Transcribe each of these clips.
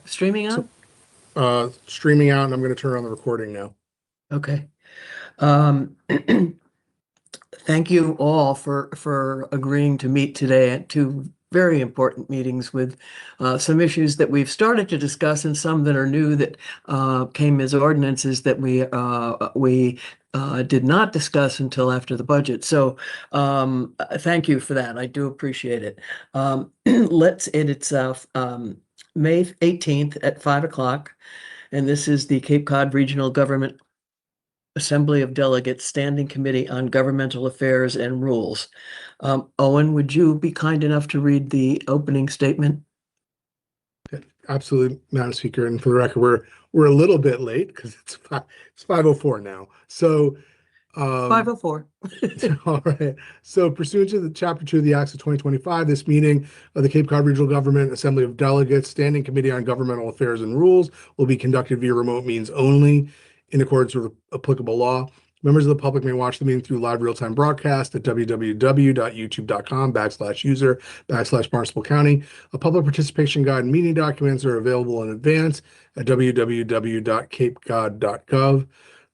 Streaming So, on? streaming out, and I'm going to turn on the recording now. Okay. Um, Thank you all for agreeing to meet today at two very important meetings with some issues that we've started to discuss and some that are new that came as ordinances that we did not discuss until after the budget. So thank you for that. I do appreciate it. It's May 18th at 5 o'clock. And this is the Cape Cod Regional Government Assembly of Delegates Standing Committee on Governmental Affairs and Rules. Owen, would you be kind enough to read the opening statement? Absolutely, Madam Speaker. And for the record, we're a little bit late because it's 5:04 now. So 5:04. all right. So pursuant to the Chapter 2 of the Acts of 2025, this meeting of the Cape Cod Regional Government Assembly of Delegates Standing Committee on Governmental Affairs and Rules will be conducted via remote means only in accordance with applicable law. Members of the public may watch the meeting through live real-time broadcast at www.youtube.com/user/Barnstable County. A public participation guide and meeting documents are available in advance at www.capecod.gov.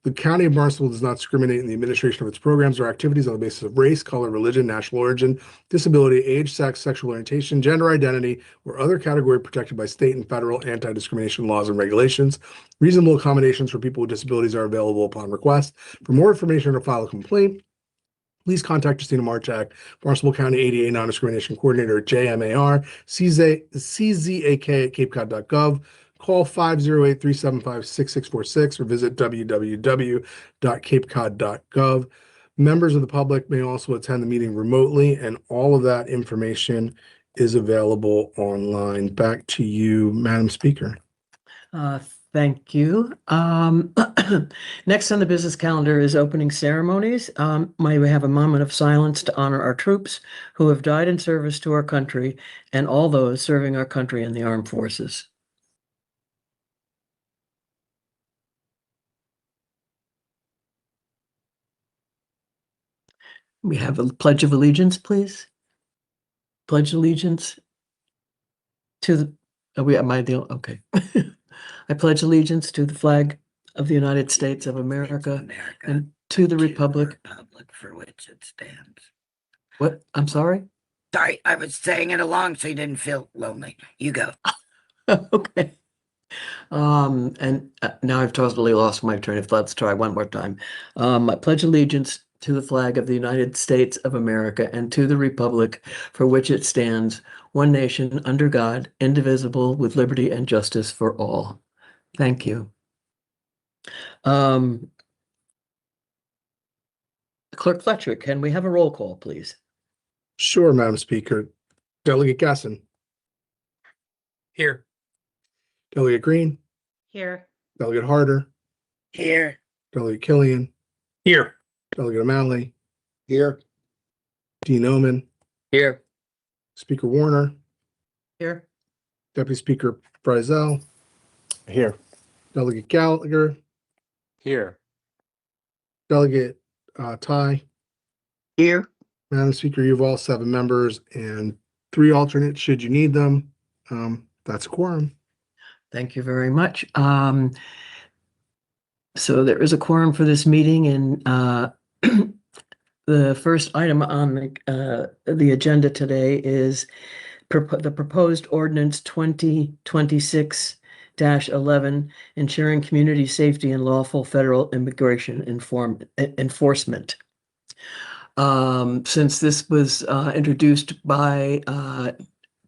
The County of Barnstable does not discriminate in the administration of its programs or activities on the basis of race, color, religion, national origin, disability, age, sex, sexual orientation, gender identity, or other category protected by state and federal anti-discrimination laws and regulations. Reasonable accommodations for people with disabilities are available upon request. For more information or to file a complaint, please contact Justina Marchak, Barnstable County ADA Non-Discrimination Coordinator at JMAR, CZAK at capecod.gov. Call 508-375-6646 or visit www.capecod.gov. Members of the public may also attend the meeting remotely, and all of that information is available online. Back to you, Madam Speaker. Thank you. Next on the business calendar is opening ceremonies. May we have a moment of silence to honor our troops who have died in service to our country and all those serving our country in the armed forces. We have a Pledge of Allegiance, please. Pledge allegiance to the, okay. I pledge allegiance to the flag of the United States of America and to the republic for which it stands. What? I'm sorry? Sorry, I was saying it along so you didn't feel lonely. You go. Okay. And now I've totally lost my train of thought. Let's try one more time. I pledge allegiance to the flag of the United States of America and to the republic for which it stands, one nation, under God, indivisible, with liberty and justice for all. Thank you. Clerk Fletcher, can we have a roll call, please? Sure, Madam Speaker. Delegate Gasson. Here. Delegate Green. Here. Delegate Harder. Here. Delegate Killian. Here. Delegate O'Malley. Here. Dean Omen. Here. Speaker Warner. Here. Deputy Speaker Frizzell. Here. Delegate Gallagher. Here. Delegate Ty. Here. Madam Speaker, you have all 7 members and 3 alternates should you need them. That's a quorum. Thank you very much. So there is a quorum for this meeting, and the first item on the agenda today is the proposed ordinance 2026-11, ensuring community safety and lawful federal immigration enforcement. Since this was introduced by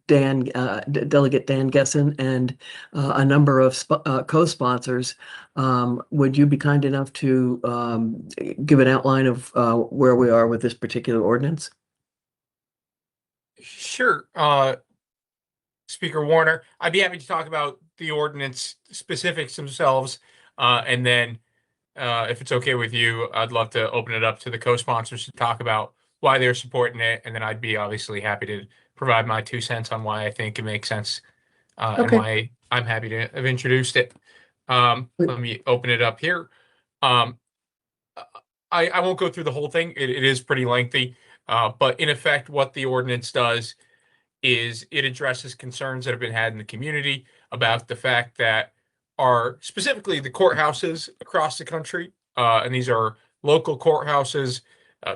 Delegate Dan Gesson and a number of co-sponsors, would you be kind enough to give an outline of where we are with this particular ordinance? Sure. Speaker Warner, I'd be happy to talk about the ordinance specifics themselves, and then if it's okay with you, I'd love to open it up to the co-sponsors to talk about why they're supporting it, and then I'd be obviously happy to provide my 2 cents on why I think it makes sense, and why I'm happy to have introduced it. Let me open it up here. I won't go through the whole thing. It is pretty lengthy, but in effect, what the ordinance does is it addresses concerns that have been had in the community about the fact that specifically the courthouses across the country, and these are local courthouses,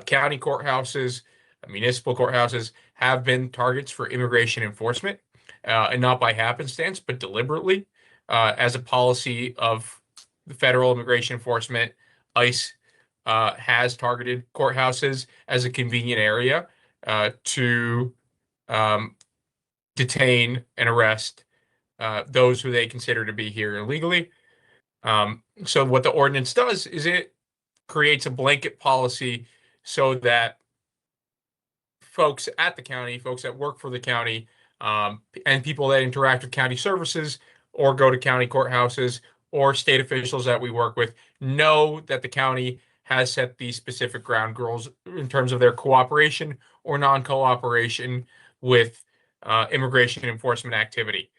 county courthouses, municipal courthouses, have been targets for immigration enforcement, and not by happenstance, but deliberately, as a policy of the federal immigration enforcement. ICE has targeted courthouses as a convenient area to detain and arrest those who they consider to be here illegally. So what the ordinance does is it creates a blanket policy so that folks at the county, folks that work for the county, and people that interact with county services or go to county courthouses or state officials that we work with know that the county has set these specific ground rules in terms of their cooperation or non-cooperation with immigration enforcement activity.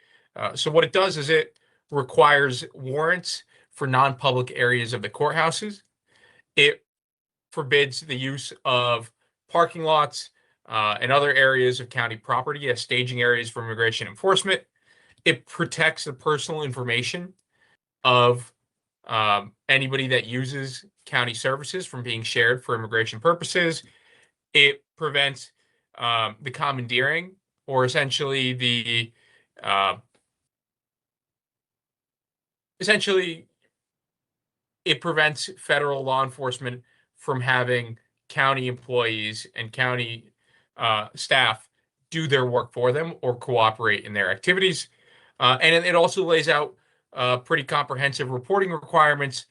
So what it does is it requires warrants for non-public areas of the courthouses. It forbids the use of parking lots and other areas of county property as staging areas for immigration enforcement. It protects the personal information of anybody that uses county services from being shared for immigration purposes. It prevents the commandeering, or essentially it prevents federal law enforcement from having county employees and county staff do their work for them or cooperate in their activities. And it also lays out pretty comprehensive reporting requirements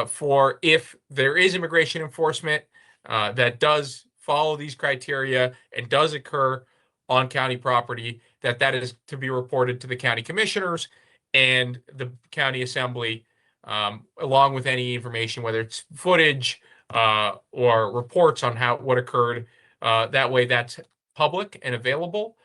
for if there is immigration enforcement that does follow these criteria and does occur on county property, that is to be reported to the county commissioners and the county assembly, along with any information, whether it's footage or reports on what occurred. That way, that's public and available.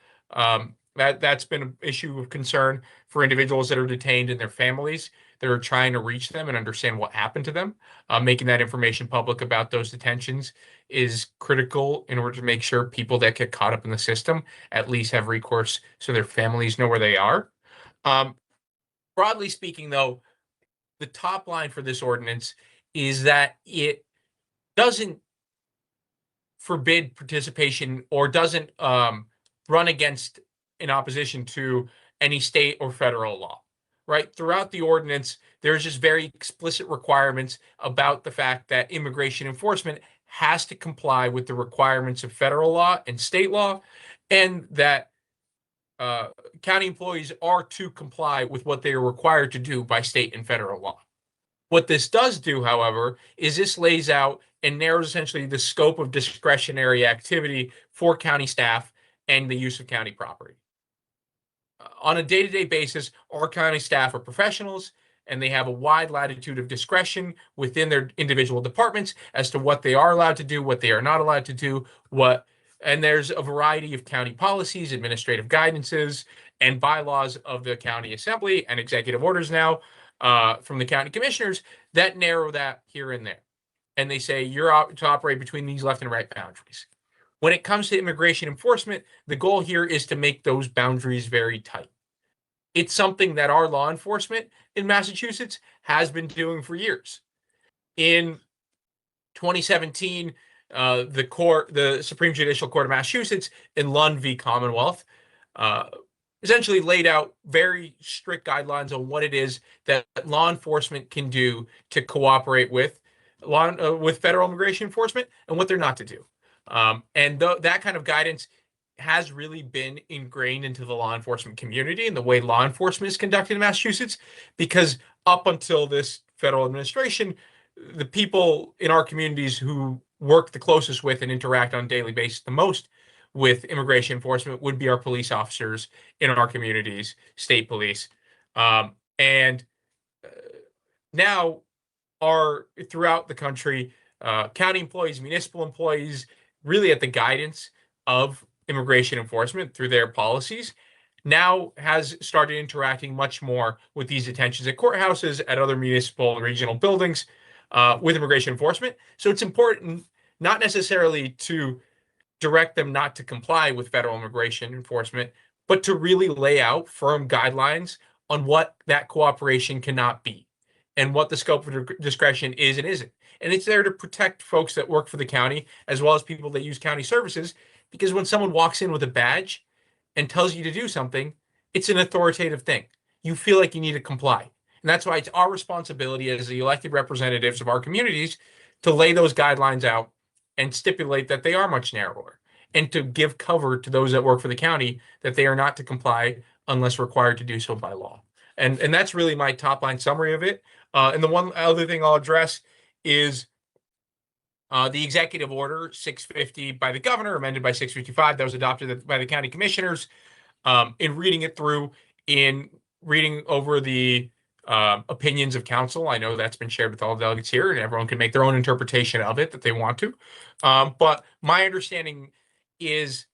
That's been an issue of concern for individuals that are detained and their families that are trying to reach them and understand what happened to them. Making that information public about those detentions is critical in order to make sure people that get caught up in the system at least have recourse so their families know where they are. Broadly speaking, though, the top line for this ordinance is that it doesn't forbid participation or doesn't run against in opposition to any state or federal law, right? Throughout the ordinance, there's just very explicit requirements about the fact that immigration enforcement has to comply with the requirements of federal law and state law, and that county employees are to comply with what they are required to do by state and federal law. What this does do, however, is this lays out and narrows essentially the scope of discretionary activity for county staff and the use of county property. On a day-to-day basis, our county staff are professionals, and they have a wide latitude of discretion within their individual departments as to what they are allowed to do, what they are not allowed to do, and there's a variety of county policies, administrative guidances, and bylaws of the county assembly and executive orders now from the county commissioners that narrow that here and there. And they say you're out to operate between these left and right boundaries. When it comes to immigration enforcement, the goal here is to make those boundaries very tight. It's something that our law enforcement in Massachusetts has been doing for years. In 2017, the Supreme Judicial Court of Massachusetts in Lund v. Commonwealth essentially laid out very strict guidelines on what it is that law enforcement can do to cooperate with federal immigration enforcement and what they're not to do. That kind of guidance has really been ingrained into the law enforcement community and the way law enforcement is conducted in Massachusetts, because up until this federal administration, the people in our communities who work the closest with and interact on a daily basis the most with immigration enforcement would be our police officers in our communities, state police. Now throughout the country, county employees, municipal employees, really at the guidance of immigration enforcement through their policies, now has started interacting much more with these detentions at courthouses, at other municipal and regional buildings with immigration enforcement. So it's important not necessarily to direct them not to comply with federal immigration enforcement, but to really lay out firm guidelines on what that cooperation cannot be and what the scope of discretion is and isn't. And it's there to protect folks that work for the county as well as people that use county services, because when someone walks in with a badge and tells you to do something, it's an authoritative thing. You feel like you need to comply. And that's why it's our responsibility as the elected representatives of our communities to lay those guidelines out and stipulate that they are much narrower, and to give cover to those that work for the county that they are not to comply unless required to do so by law. And that's really my top line summary of it. And the one other thing I'll address is the executive order 650 by the governor, amended by 655, that was adopted by the county commissioners. In reading it through, in reading over the opinions of council, I know that's been shared with all the delegates here, and everyone can make their own interpretation of it that they want to. But my understanding is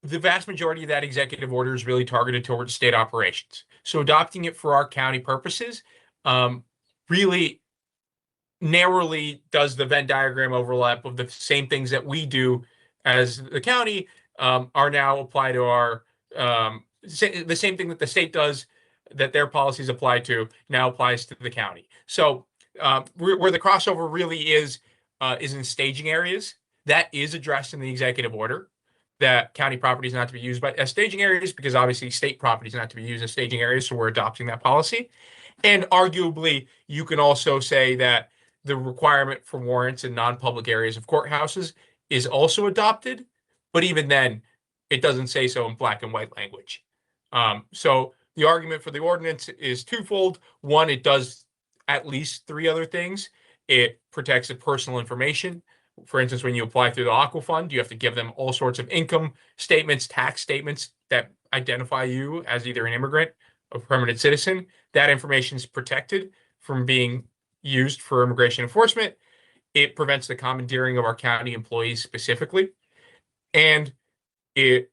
the vast majority of that executive order is really targeted towards state operations. So adopting it for our county purposes really narrowly does the Venn diagram overlap of the same things that we do as the county are now applied to our the same thing that the state does, that their policies apply to, now applies to the county. So where the crossover really is in staging areas. That is addressed in the executive order, that county property is not to be used as staging areas, because obviously state property is not to be used as staging areas. So we're adopting that policy. And arguably, you can also say that the requirement for warrants in non-public areas of courthouses is also adopted. But even then, it doesn't say so in black and white language. So the argument for the ordinance is twofold. One, it does at least three other things. It protects the personal information. For instance, when you apply through the Aqua Fund, you have to give them all sorts of income statements, tax statements that identify you as either an immigrant, a permanent citizen. That information is protected from being used for immigration enforcement. It prevents the commandeering of our county employees specifically. And it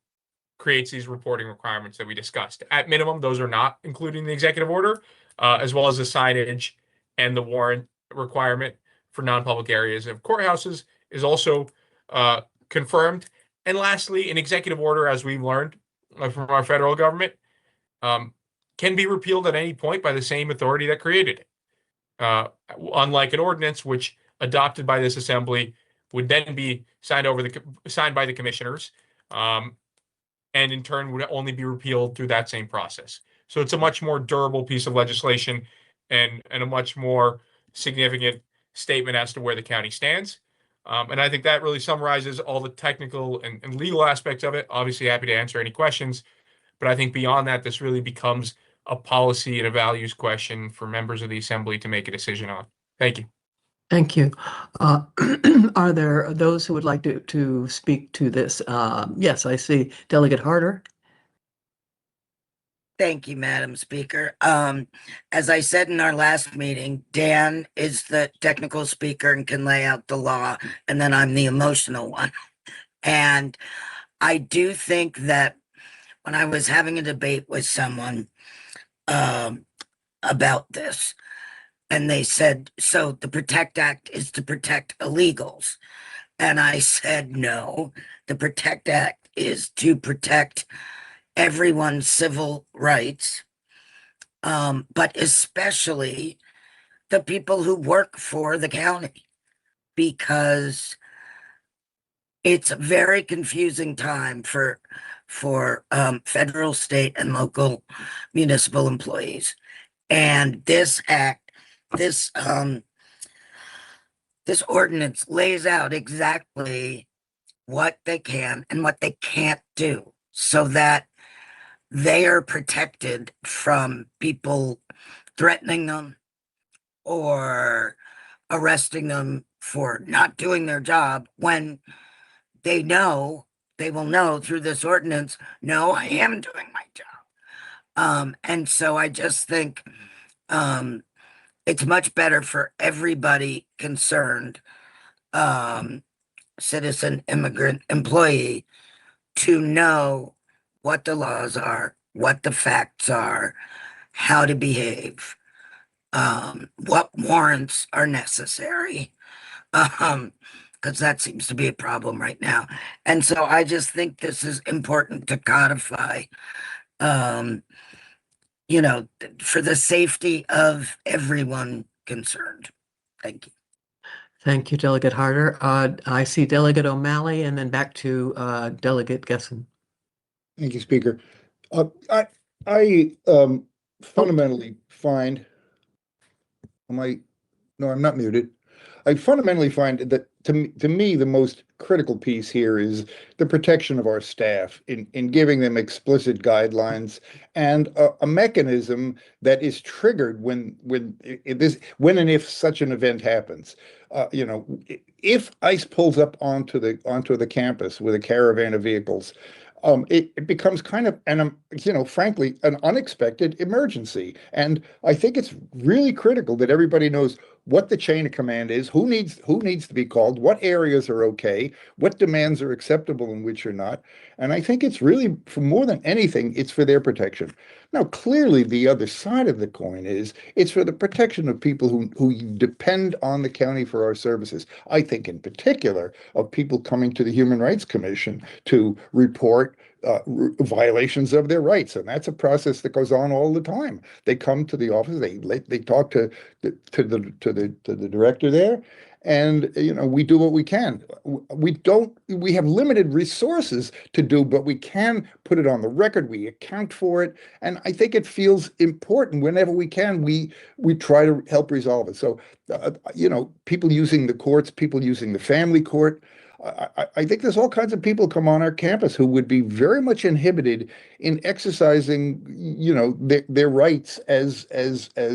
creates these reporting requirements that we discussed. At minimum, those are not including the executive order, as well as the signage and the warrant requirement for non-public areas of courthouses is also confirmed. And lastly, an executive order, as we've learned from our federal government, can be repealed at any point by the same authority that created it. Unlike an ordinance, which adopted by this assembly would then be signed by the commissioners, and in turn would only be repealed through that same process. So it's a much more durable piece of legislation and a much more significant statement as to where the county stands. And I think that really summarizes all the technical and legal aspects of it. Obviously, happy to answer any questions. But I think beyond that, this really becomes a policy and a values question for members of the assembly to make a decision on. Thank you. Thank you. Are there those who would like to speak to this? Yes, I see Delegate Harder. Thank you, Madam Speaker. As I said in our last meeting, Dan is the technical speaker and can lay out the law, and then I'm the emotional one. And I do think that when I was having a debate with someone about this, and they said, so the PROTECT Act is to protect illegals. And I said, no, the PROTECT Act is to protect everyone's civil rights, but especially the people who work for the county, because it's a very confusing time for federal, state, and local municipal employees. And this act, this ordinance lays out exactly what they can and what they can't do, so that they are protected from people threatening them or arresting them for not doing their job, when they will know through this ordinance, no, I am doing my job. And so I just think it's much better for everybody concerned, citizen, immigrant, employee, to know what the laws are, what the facts are, how to behave, what warrants are necessary, because that seems to be a problem right now. And so I just think this is important to codify. for the safety of everyone concerned. Thank you. Thank you, Delegate Harder. I see Delegate O'Malley and then back to Delegate Gessen. Thank you, Speaker. I fundamentally find, no, I'm not muted. I fundamentally find that to me, the most critical piece here is the protection of our staff in giving them explicit guidelines and a mechanism that is triggered when and if such an event happens. If ICE pulls up onto the campus with a caravan of vehicles, it becomes kind of frankly, an unexpected emergency. And I think it's really critical that everybody knows what the chain of command is, who needs to be called, what areas are okay, what demands are acceptable and which are not. And I think it's really, for more than anything, it's for their protection. Now, clearly, the other side of the coin is it's for the protection of people who depend on the county for our services. I think in particular of people coming to the Human Rights Commission to report violations of their rights, and that's a process that goes on all the time. They come to the office, they talk to the director there, and we do what we can. We have limited resources to do, but we can put it on the record. We account for it, and I think it feels important whenever we can. We try to help resolve it. So, people using the courts, people using the family court. I think there's all kinds of people come on our campus who would be very much inhibited in exercising, their rights as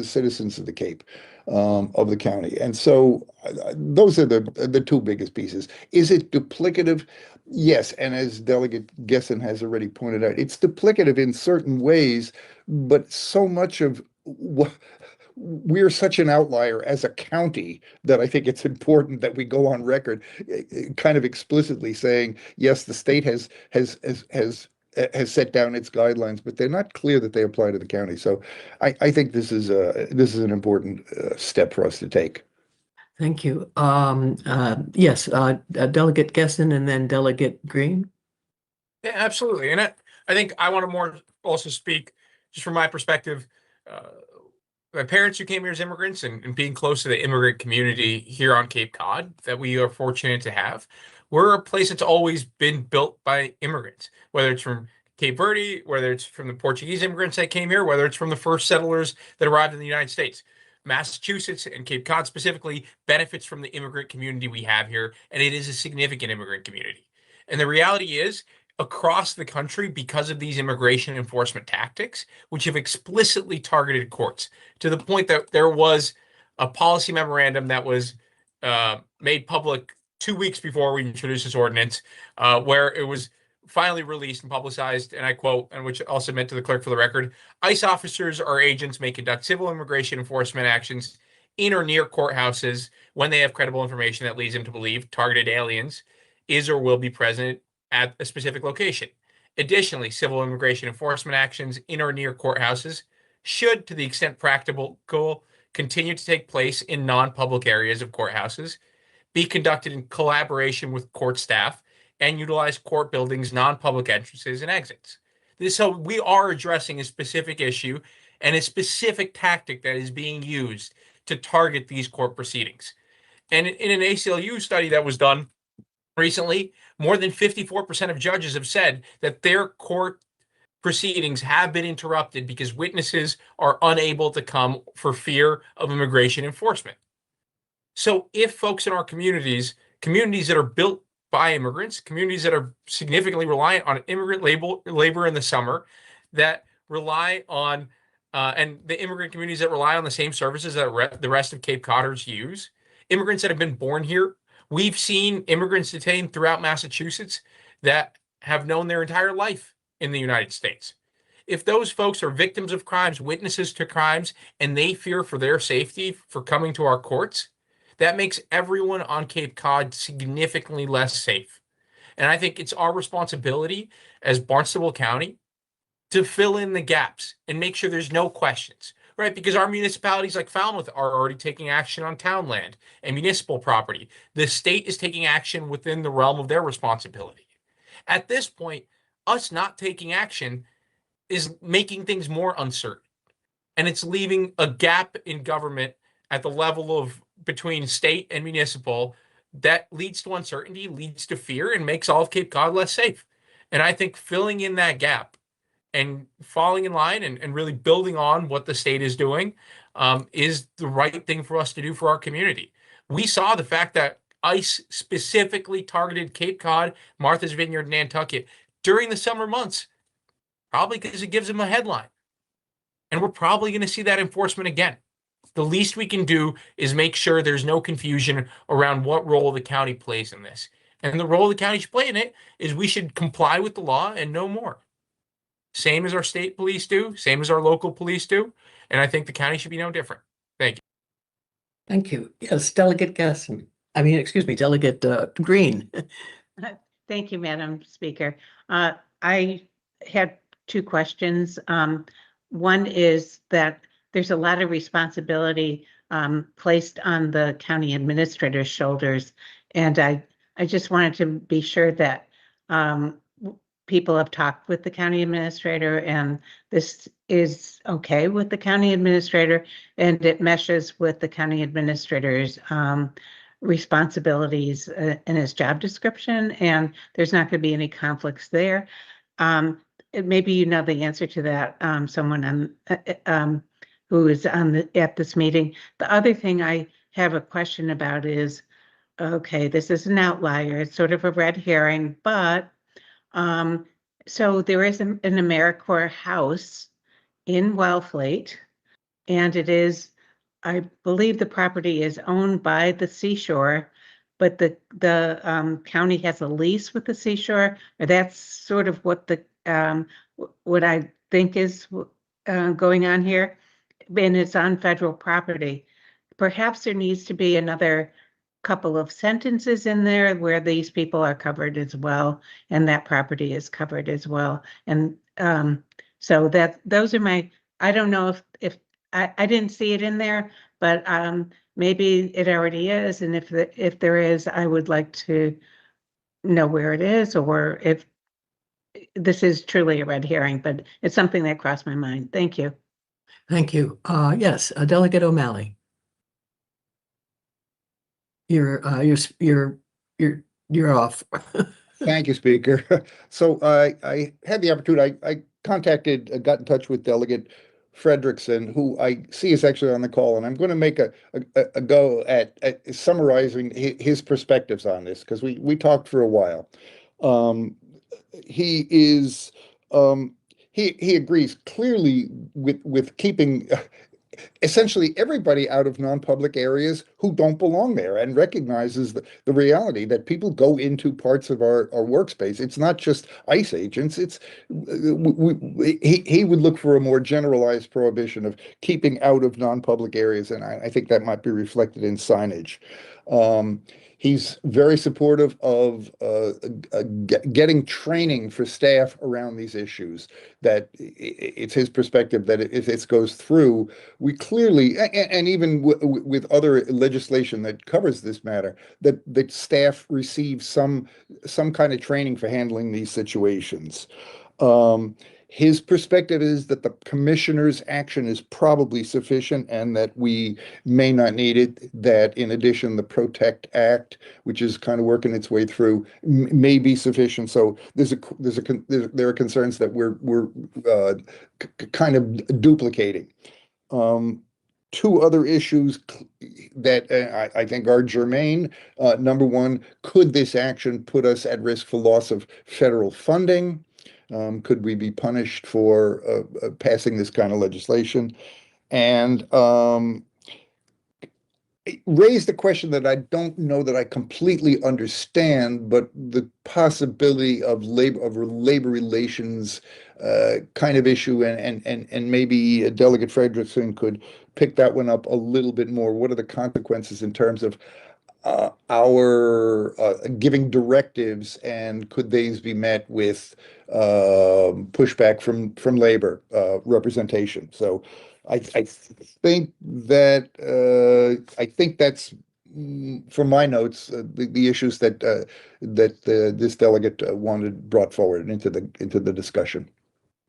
citizens of the Cape, of the county. And so those are the two biggest pieces. Is it duplicative? Yes, and as Delegate Gessen has already pointed out, it's duplicative in certain ways, but so much of what we're such an outlier as a county that I think it's important that we go on record kind of explicitly saying, yes, the state has set down its guidelines, but they're not clear that they apply to the county. So I think this is an important step for us to take. Thank you. Yes, Delegate Gessen and then Delegate Green. Yeah, absolutely. And I think I want to more also speak just from my perspective. My parents who came here as immigrants and being close to the immigrant community here on Cape Cod that we are fortunate to have. We're a place that's always been built by immigrants, whether it's from Cape Verde, whether it's from the Portuguese immigrants that came here, whether it's from the first settlers that arrived in the United States. Massachusetts and Cape Cod specifically benefits from the immigrant community we have here, and it is a significant immigrant community. And the reality is, across the country, because of these immigration enforcement tactics, which have explicitly targeted courts, to the point that there was a policy memorandum that was made public 2 weeks before we introduced this ordinance, where it was finally released and publicized, and I quote, and which I'll submit to the clerk for the record: ICE officers or agents may conduct civil immigration enforcement actions in or near courthouses when they have credible information that leads them to believe targeted aliens is or will be present at a specific location. Additionally, civil immigration enforcement actions in or near courthouses should, to the extent practicable, continue to take place in non-public areas of courthouses, be conducted in collaboration with court staff, and utilize court buildings' non-public entrances and exits. So we are addressing a specific issue and a specific tactic that is being used to target these court proceedings. And in an ACLU study that was done recently, more than 54% of judges have said that their court proceedings have been interrupted because witnesses are unable to come for fear of immigration enforcement. So if folks in our communities that are built by immigrants, communities that are significantly reliant on immigrant labor in the summer, that rely on, and the immigrant communities that rely on the same services that the rest of Cape Codders use, immigrants that have been born here, we've seen immigrants detained throughout Massachusetts that have known their entire life in the United States. If those folks are victims of crimes, witnesses to crimes, and they fear for their safety for coming to our courts, that makes everyone on Cape Cod significantly less safe. And I think it's our responsibility as Barnstable County to fill in the gaps and make sure there's no questions, right? Because our municipalities like Falmouth are already taking action on town land and municipal property. The state is taking action within the realm of their responsibility. At this point, us not taking action is making things more uncertain. and it's leaving a gap in government at the level of between state and municipal that leads to uncertainty, leads to fear, and makes all of Cape Cod less safe. And I think filling in that gap and falling in line and really building on what the state is doing is the right thing for us to do for our community. We saw the fact that ICE specifically targeted Cape Cod, Martha's Vineyard, and Nantucket during the summer months, probably because it gives them a headline. And we're probably going to see that enforcement again. The least we can do is make sure there's no confusion around what role the county plays in this. And the role the county should play in it is we should comply with the law and no more. Same as our state police do, same as our local police do. And I think the county should be no different. Thank you. Thank you. Yes, Delegate Gasson. Excuse me, Delegate Green. Thank you, Madam Speaker. I had two questions. One is that there's a lot of responsibility placed on the county administrator's shoulders. And I just wanted to be sure that people have talked with the county administrator and this is okay with the county administrator and it meshes with the county administrator's responsibilities in his job description, and there's not going to be any conflicts there. Maybe you know the answer to that, someone who is at this meeting. The other thing I have a question about is, okay, this is an outlier. It's sort of a red herring, but so there is an AmeriCorps house in Wellfleet, and it is, I believe the property is owned by the seashore, but the county has a lease with the seashore, or that's sort of what what I think is going on here, and it's on federal property. Perhaps there needs to be another couple of sentences in there where these people are covered as well, and that property is covered as well. And so those are my, I don't know if I didn't see it in there, but maybe it already is. And if there is, I would like to know where it is, or if this is truly a red herring, but it's something that crossed my mind. Thank you. Thank you. Yes, Delegate O'Malley. You're off. Thank you, Speaker. So I had the opportunity, I got in touch with Delegate Frederickson, who I see is actually on the call, and I'm going to make a go at summarizing his perspectives on this, because we talked for a while. He is he agrees clearly with keeping essentially everybody out of non-public areas who don't belong there, and recognizes the reality that people go into parts of our workspace. It's not just ICE agents. It's he would look for a more generalized prohibition of keeping out of non-public areas, and I think that might be reflected in signage. He's very supportive of getting training for staff around these issues, that it's his perspective that if this goes through, we clearly, and even with other legislation that covers this matter, that staff receive some kind of training for handling these situations. His perspective is that the commissioner's action is probably sufficient and that we may not need it, that in addition, the Protect Act, which is kind of working its way through, may be sufficient. So there are concerns that we're kind of duplicating. Two other issues that I think are germane. Number one, could this action put us at risk for loss of federal funding? Could we be punished for passing this kind of legislation? And raised the question that I don't know that I completely understand, but the possibility of labor relations kind of issue, and maybe Delegate Frederickson could pick that one up a little bit more. What are the consequences in terms of our giving directives, and could these be met with pushback from labor representation? So I think that's from my notes the issues that this delegate wanted brought forward into the discussion.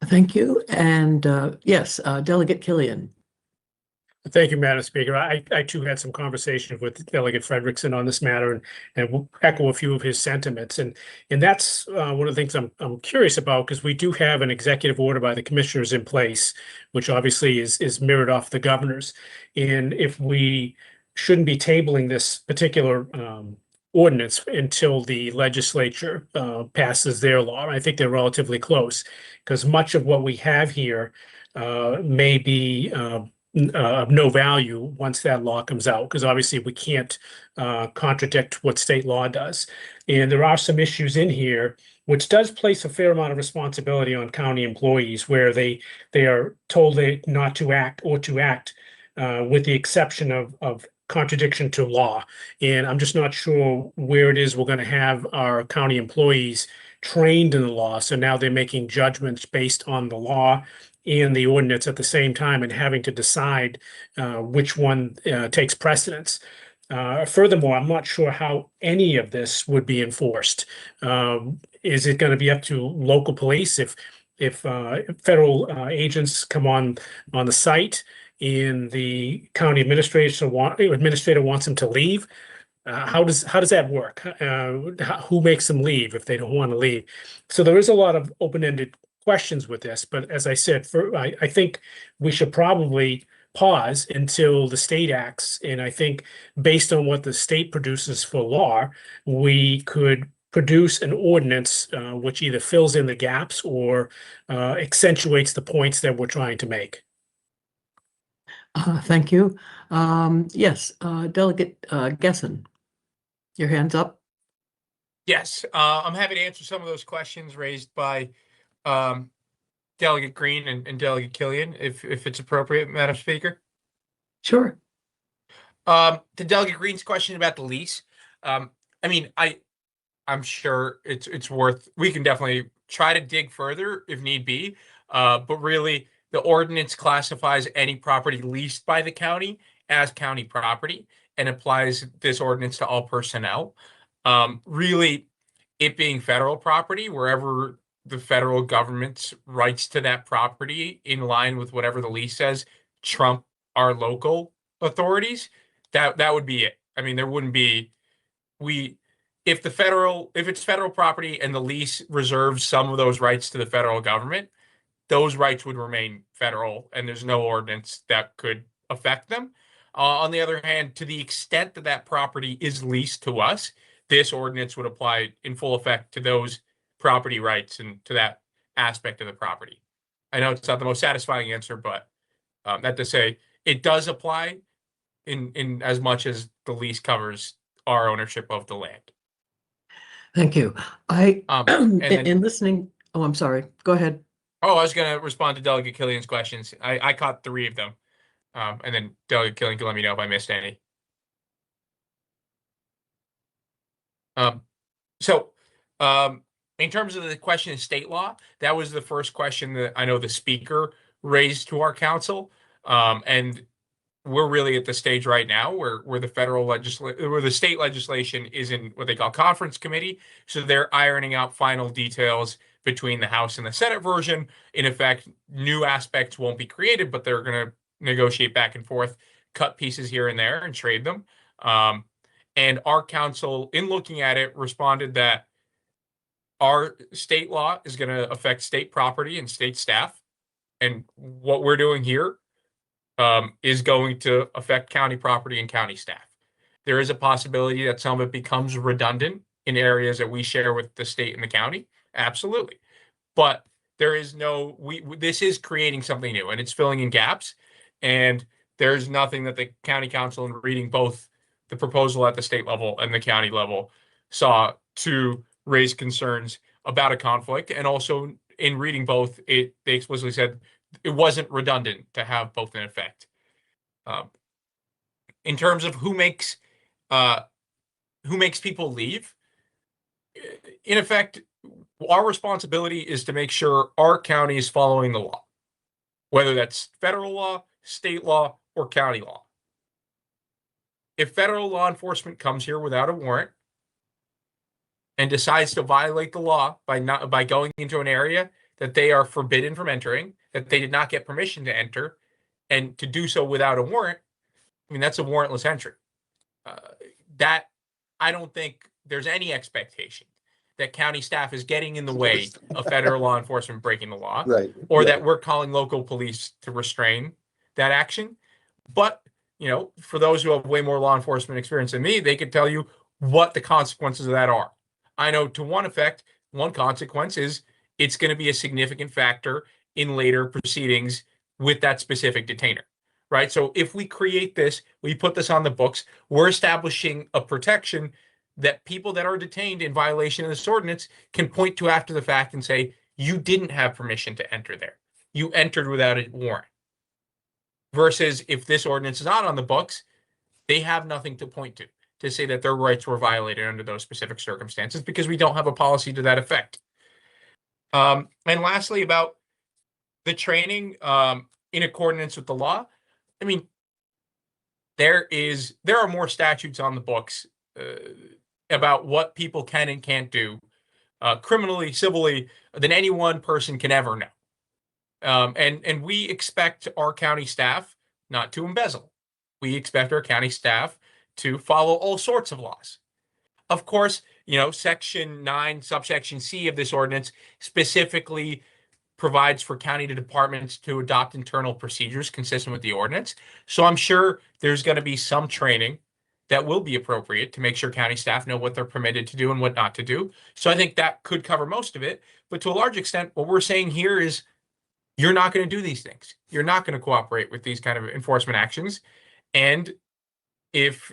Thank you. And yes, Delegate Killian. Thank you, Madam Speaker. I too had some conversations with Delegate Frederickson on this matter and will echo a few of his sentiments. And that's one of the things I'm curious about, because we do have an executive order by the commissioners in place, which obviously is mirrored off the governor's. And if we shouldn't be tabling this particular ordinance until the legislature passes their law. I think they're relatively close, because much of what we have here may be of no value once that law comes out, because obviously we can't contradict what state law does. And there are some issues in here which does place a fair amount of responsibility on county employees, where they are told not to act or to act with the exception of contradiction to law. And I'm just not sure where it is we're going to have our county employees trained in the law. So now they're making judgments based on the law and the ordinance at the same time, and having to decide which one takes precedence. Furthermore, I'm not sure how any of this would be enforced. Is it going to be up to local police if federal agents come on the site and the county administrator wants them to leave? How does that work? Who makes them leave if they don't want to leave? So there is a lot of open-ended questions with this, but as I said, I think we should probably pause until the state acts. And I think based on what the state produces for law, we could produce an ordinance which either fills in the gaps or accentuates the points that we're trying to make. Thank you. Yes, Delegate Gessen, your hand's up. Yes, I'm happy to answer some of those questions raised by Delegate Green and Delegate Killian, if it's appropriate, Madam Speaker. Sure. To Delegate Green's question about the lease, I mean, I'm sure it's worth. We can definitely try to dig further if need be, but really, the ordinance classifies any property leased by the county as county property and applies this ordinance to all personnel. Really, it being federal property, wherever the federal government's rights to that property in line with whatever the lease says trump our local authorities, that would be it. I mean, there wouldn't be if it's federal property and the lease reserves some of those rights to the federal government, those rights would remain federal and there's no ordinance that could affect them. On the other hand, to the extent that that property is leased to us, this ordinance would apply in full effect to those property rights and to that aspect of the property. I know it's not the most satisfying answer, but that to say it does apply in as much as the lease covers our ownership of the land. Thank you. And then, in listening, oh, I'm sorry. Go ahead. I was going to respond to Delegate Killian's questions. I caught 3 of them. And then Delegate Killian can let me know if I missed any. In terms of the question of state law, that was the first question that I know the speaker raised to our council. And we're really at the stage right now where the state legislation is in what they call conference committee. So they're ironing out final details between the House and the Senate version. In effect, new aspects won't be created, but they're going to negotiate back and forth, cut pieces here and there and trade them. And our council, in looking at it, responded that our state law is going to affect state property and state staff. And what we're doing here is going to affect county property and county staff. There is a possibility that some of it becomes redundant in areas that we share with the state and the county. Absolutely. But there is this is creating something new and it's filling in gaps. And there's nothing that the county council, in reading both the proposal at the state level and the county level, saw to raise concerns about a conflict. And also in reading both, they explicitly said it wasn't redundant to have both in effect. In terms of who makes people leave, in effect, our responsibility is to make sure our county is following the law, whether that's federal law, state law, or county law. If federal law enforcement comes here without a warrant and decides to violate the law by going into an area that they are forbidden from entering, that they did not get permission to enter, and to do so without a warrant, I mean, that's a warrantless entry. That I don't think there's any expectation that county staff is getting in the way of federal law enforcement breaking the law, Right. or right. that we're calling local police to restrain that action. But, you know, for those who have way more law enforcement experience than me, they could tell you what the consequences of that are. I know to one effect, one consequence is it's going to be a significant factor in later proceedings with that specific detainer, right? So if we create this, we put this on the books, we're establishing a protection that people that are detained in violation of this ordinance can point to after the fact and say, you didn't have permission to enter there. You entered without a warrant. Versus if this ordinance is not on the books, they have nothing to point to say that their rights were violated under those specific circumstances because we don't have a policy to that effect. And lastly, about the training in accordance with the law, I mean, there are more statutes on the books about what people can and can't do criminally, civilly, than any one person can ever know. And we expect our county staff not to embezzle. We expect our county staff to follow all sorts of laws. Of course, you know, Section 9, subsection C of this ordinance specifically provides for county departments to adopt internal procedures consistent with the ordinance. So I'm sure there's going to be some training that will be appropriate to make sure county staff know what they're permitted to do and what not to do. So I think that could cover most of it. But to a large extent, what we're saying here is you're not going to do these things. You're not going to cooperate with these kind of enforcement actions. And if,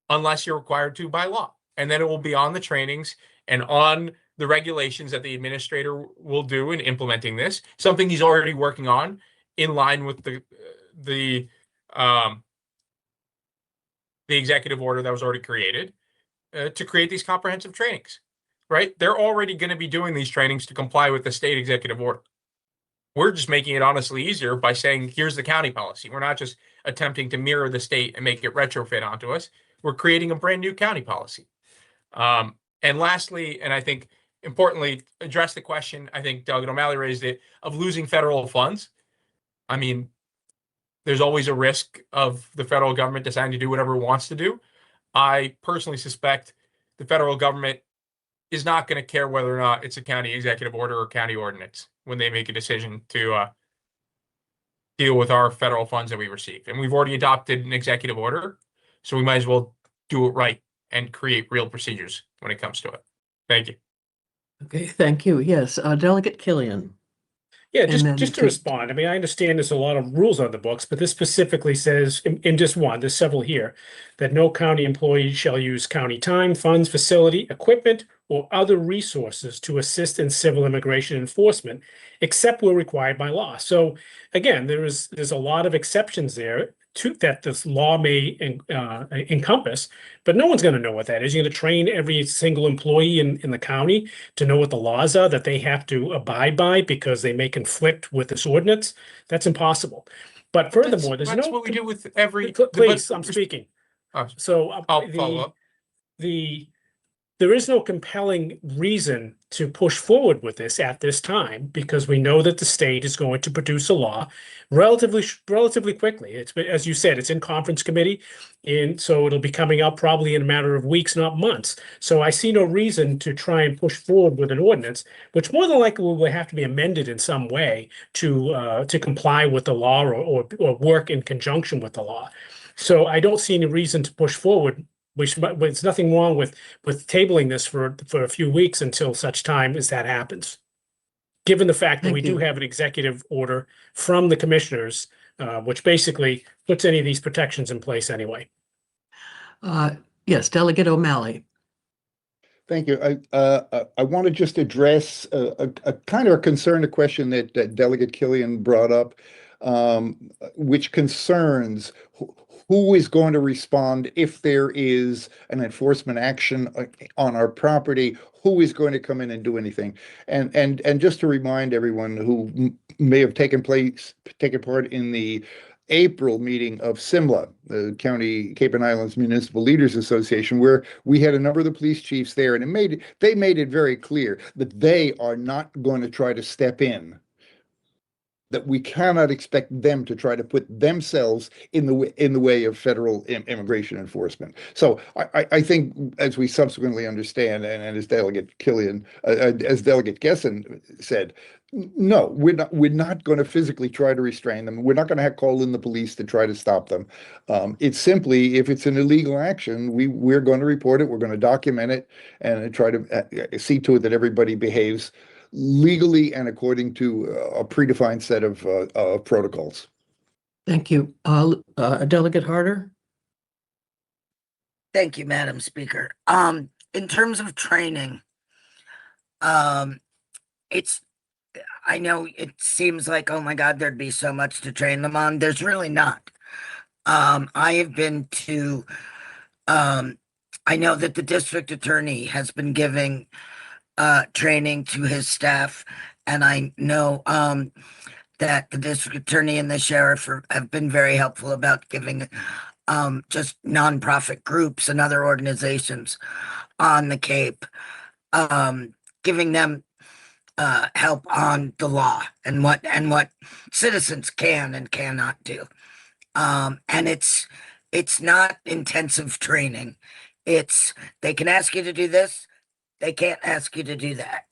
unless you're required to by law, and then it will be on the trainings and on the regulations that the administrator will do in implementing this, something he's already working on in line with the executive order that was already created to create these comprehensive trainings, right? They're already going to be doing these trainings to comply with the state executive order. We're just making it honestly easier by saying, here's the county policy. We're not just attempting to mirror the state and make it retrofit onto us. We're creating a brand new county policy. And lastly, and I think importantly, address the question, I think Delegate O'Malley raised it, of losing federal funds. I mean, there's always a risk of the federal government deciding to do whatever it wants to do. I personally suspect the federal government is not going to care whether or not it's a county executive order or county ordinance when they make a decision to deal with our federal funds that we receive. And we've already adopted an executive order, so we might as well do it right and create real procedures when it comes to it. Thank you. Okay, thank you. Yes, Delegate Killian. Yeah, And then just to to- respond, I mean, I understand there's a lot of rules on the books, but this specifically says in just one, there's several here, that no county employee shall use county time, funds, facility, equipment, or other resources to assist in civil immigration enforcement, except where required by law. So again, there's a lot of exceptions there to that this law may encompass, but no one's going to know what that is. You're going to train every single employee in the county to know what the laws are that they have to abide by because they may conflict with this ordinance. That's impossible. But furthermore, there's that's no. what we do with every. Please, I'm speaking. Oh, So I'll follow up. There is no compelling reason to push forward with this at this time because we know that the state is going to produce a law relatively quickly. It's as you said, it's in conference committee, and so it'll be coming out probably in a matter of weeks, not months. So I see no reason to try and push forward with an ordinance, which more than likely will have to be amended in some way to comply with the law or work in conjunction with the law. So I don't see any reason to push forward. There's nothing wrong with tabling this for a few weeks until such time as that happens. Given the fact that Thank we do you. have an executive order from the commissioners, which basically puts any of these protections in place anyway. Yes, Delegate O'Malley. Thank you. I want to just address a kind of a concern, a question that Delegate Killian brought up, which concerns who is going to respond if there is an enforcement action on our property. Who is going to come in and do anything? And just to remind everyone who may have taken part in the April meeting of SIMLA, the County Cape and Islands Municipal Leaders Association, where we had a number of the police chiefs there, and they made it very clear that they are not going to try to step in that we cannot expect them to try to put themselves in the way of federal immigration enforcement. So I think, as we subsequently understand, and as Delegate as Delegate Gessen said, no, we're not going to physically try to restrain them. We're not going to call in the police to try to stop them. It's simply, if it's an illegal action, we're going to report it. We're going to document it and try to see to it that everybody behaves legally and according to a predefined set of protocols. Thank you. Delegate Harder? Thank you, Madam Speaker. In terms of training, I know it seems like, oh my God, there'd be so much to train them on. There's really not. I have been to, I know that the district attorney has been giving training to his staff, and I know that the district attorney and the sheriff have been very helpful about giving just nonprofit groups and other organizations on the Cape, giving them help on the law and what citizens can and cannot do. And it's not intensive training. They can ask you to do this, they can't ask you to do that.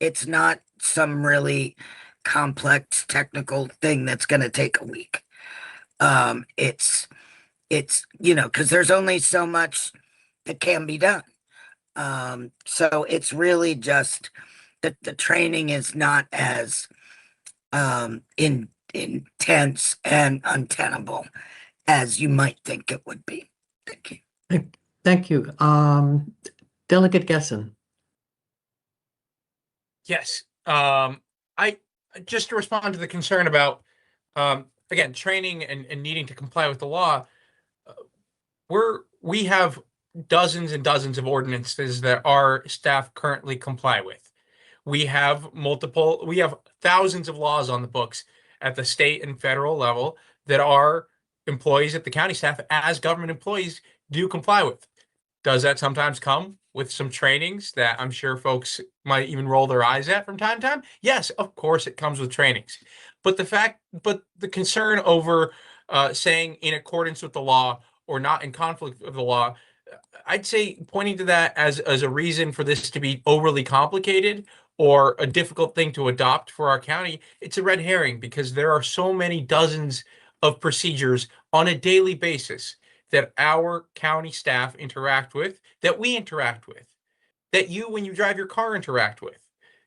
It's not some really complex technical thing that's going to take a week. It's because there's only so much that can be done. So it's really just that the training is not as intense and untenable as you might think it would be. Thank you. Thank you. Delegate Gessen? Yes. I just to respond to the concern about again, training and needing to comply with the law. We have dozens and dozens of ordinances that our staff currently comply with. We have thousands of laws on the books at the state and federal level that our employees at the county staff as government employees do comply with. Does that sometimes come with some trainings that I'm sure folks might even roll their eyes at from time to time? Yes, of course it comes with trainings. But the concern over saying in accordance with the law or not in conflict with the law, I'd say pointing to that as a reason for this to be overly complicated or a difficult thing to adopt for our county, it's a red herring because there are so many dozens of procedures on a daily basis that our county staff interact with, that we interact with, that you, when you drive your car, interact with.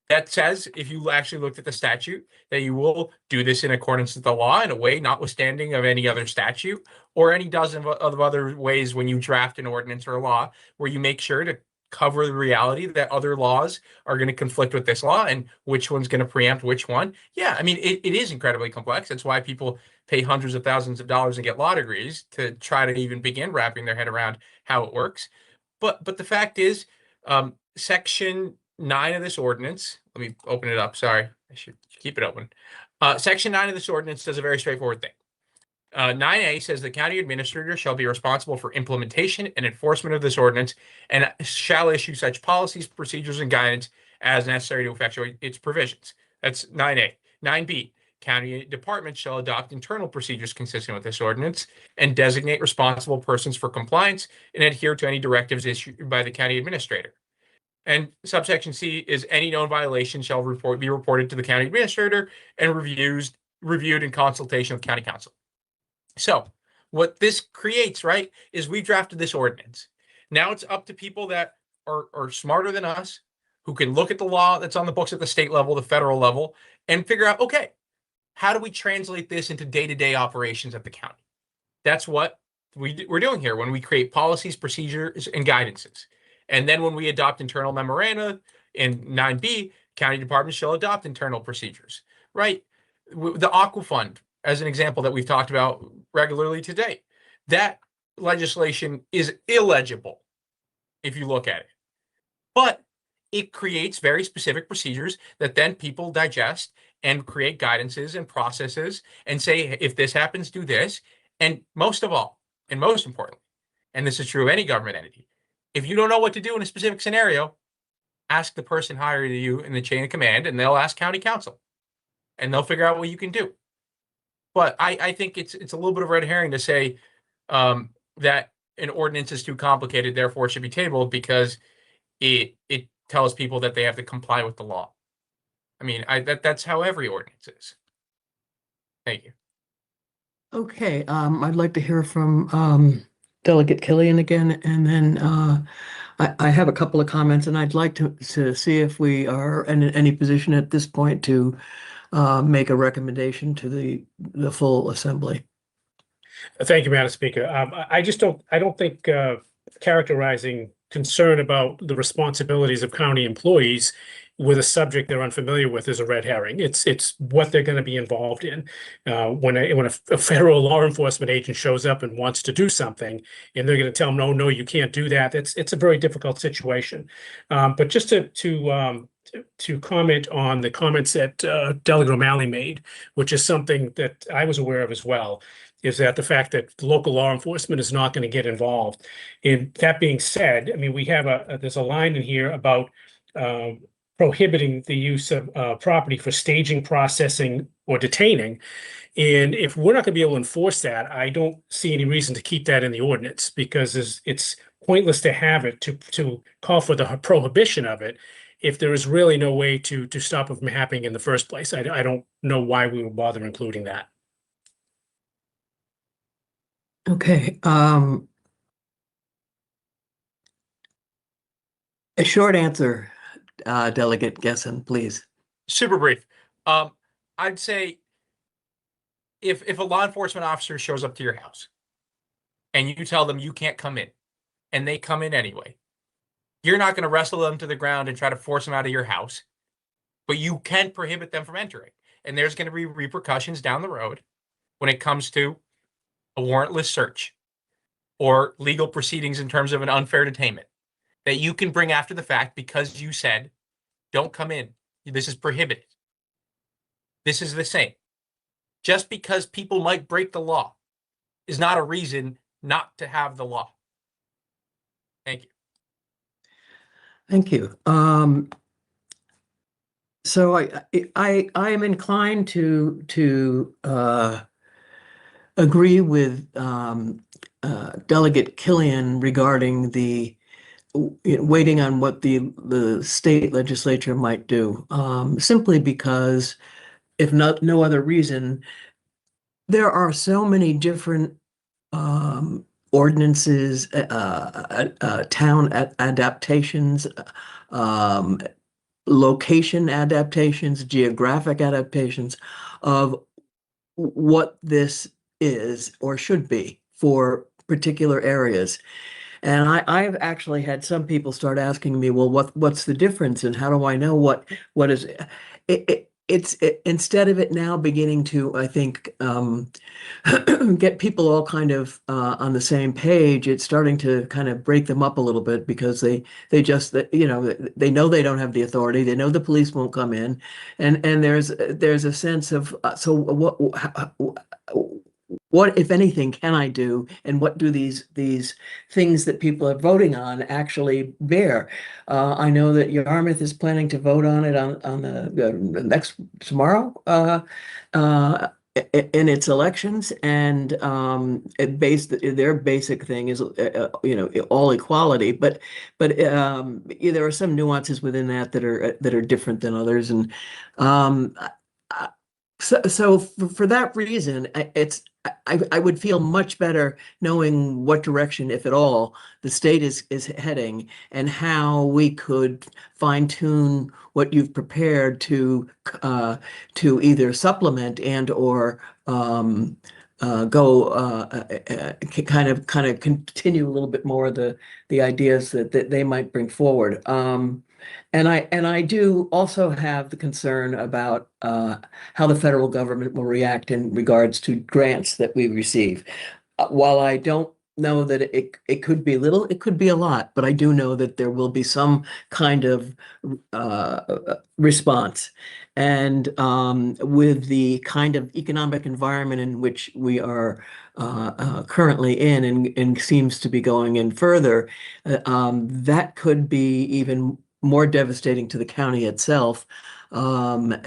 That says, if you actually looked at the statute, that you will do this in accordance with the law in a way notwithstanding of any other statute or any dozen of other ways when you draft an ordinance or a law where you make sure to cover the reality that other laws are going to conflict with this law and which one's going to preempt which one. Yeah, I mean, it is incredibly complex. That's why people pay hundreds of thousands of dollars and get law degrees to try to even begin wrapping their head around how it works. But the fact is, Section 9 of this ordinance, let me open it up. Sorry, I should keep it open. Section 9 of this ordinance does a very straightforward thing. 9A says the county administrator shall be responsible for implementation and enforcement of this ordinance and shall issue such policies, procedures, and guidance as necessary to effectuate its provisions. That's 9A. 9B, county departments shall adopt internal procedures consistent with this ordinance and designate responsible persons for compliance and adhere to any directives issued by the county administrator. And subsection C is any known violation shall be reported to the county administrator and reviewed in consultation with county council. So what this creates, right, is we drafted this ordinance. Now it's up to people that are smarter than us, who can look at the law that's on the books at the state level, the federal level, and figure out, okay, how do we translate this into day-to-day operations at the county? That's what we're doing here when we create policies, procedures, and guidances. And then when we adopt internal memoranda in 9B, county departments shall adopt internal procedures, right? The Aqua Fund, as an example that we've talked about regularly today, that legislation is illegible if you look at it. But it creates very specific procedures that then people digest and create guidances and processes and say, if this happens, do this. And most of all, and most importantly, and this is true of any government entity, if you don't know what to do in a specific scenario, ask the person higher to you in the chain of command, and they'll ask county council. and they'll figure out what you can do. But I think it's a little bit of red herring to say that an ordinance is too complicated, therefore it should be tabled because it tells people that they have to comply with the law. I mean, that's how every ordinance is. Thank you. Okay, I'd like to hear from Delegate Killian again, and then I have a couple of comments, and I'd like to see if we are in any position at this point to make a recommendation to the full assembly. Thank you, Madam Speaker. I don't think characterizing concern about the responsibilities of county employees with a subject they're unfamiliar with is a red herring. It's what they're going to be involved in. When a federal law enforcement agent shows up and wants to do something, and they're going to tell them, no, you can't do that. It's a very difficult situation. But just to comment on the comments that Delegate O'Malley made, which is something that I was aware of as well, is that the fact that local law enforcement is not going to get involved. And that being said, I mean, we have there's a line in here about prohibiting the use of property for staging, processing, or detaining. And if we're not going to be able to enforce that, I don't see any reason to keep that in the ordinance, because it's pointless to have it to call for the prohibition of it if there is really no way to stop it from happening in the first place. I don't know why we would bother including that. Okay, a short answer, Delegate Gessen, please. Super brief. I'd say if a law enforcement officer shows up to your house and you tell them you can't come in, and they come in anyway, you're not going to wrestle them to the ground and try to force them out of your house, but you can prohibit them from entering. And there's going to be repercussions down the road when it comes to a warrantless search or legal proceedings in terms of an unfair detainment that you can bring after the fact because you said, don't come in. This is prohibited. This is the same. Just because people might break the law is not a reason not to have the law. Thank you. Thank you. So I am inclined to agree with Delegate Killian regarding the waiting on what the state legislature might do, simply because, if no other reason, there are so many different ordinances, town adaptations, location adaptations, geographic adaptations of what this is or should be for particular areas. And I've actually had some people start asking me, well, what's the difference and how do I know what is it's instead of it now beginning to, I think, get people all kind of on the same page, it's starting to kind of break them up a little bit, because they just, they know they don't have the authority, they know the police won't come in, and there's a sense of so what, if anything, can I do, and what do these things that people are voting on actually bear? I know that Yarmouth is planning to vote on it on the next tomorrow in its elections, and their basic thing is all equality, but there are some nuances within that that are different than others, and so for that reason, I would feel much better knowing what direction, if at all, the state is heading, and how we could fine tune what you've prepared to either supplement and or go kind of continue a little bit more of the ideas that they might bring forward. And I do also have the concern about how the federal government will react in regards to grants that we receive. While I don't know that it could be little, it could be a lot, but I do know that there will be some kind of response. And with the kind of economic environment in which we are currently in, and seems to be going in further, that could be even more devastating to the county itself. I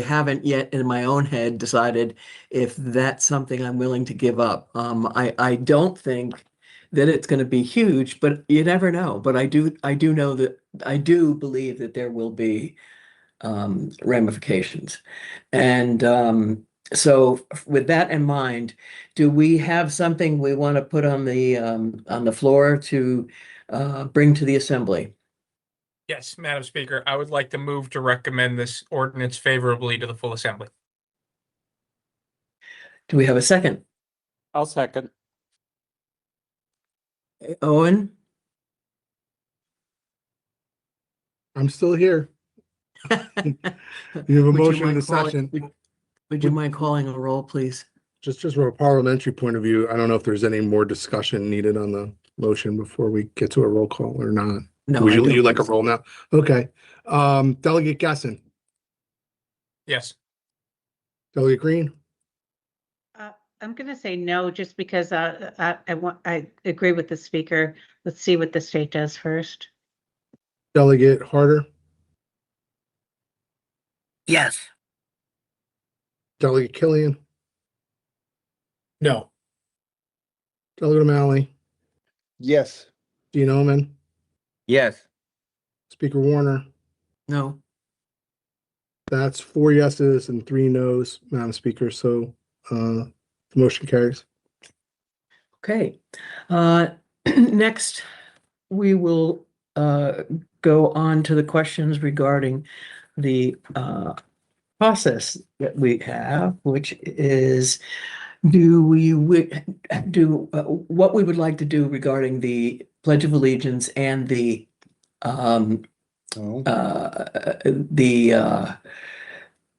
haven't yet in my own head decided if that's something I'm willing to give up. I don't think that it's going to be huge, but you never know. But I do know that I do believe that there will be ramifications. And so with that in mind, do we have something we want to put on the floor to bring to the assembly? Yes, Madam Speaker, I would like to move to recommend this ordinance favorably to the full assembly. Do we have a second? I'll second. Owen? I'm still here. You have a Would you motion in mind a calling- session. Would you mind calling a roll, please? Just from a parliamentary point of view, I don't know if there's any more discussion needed on the motion before we get to a roll call or not. No, Would I you don't like a think so. roll now? Okay. Delegate Gasson, Yes. Delegate Green, I'm going to say no, just because I agree with the speaker. Let's see what the state does first. Delegate Harder, Yes. Delegate Killian, No. Delegate O'Malley, Yes. Dean Omen, Yes. Speaker Warner. No. That's 4 yeses and 3 nos, Madam Speaker. So the motion carries. Okay. Next, we will go on to the questions regarding the process that we have, which is do what we would like to do regarding the Pledge of Allegiance and the um, No.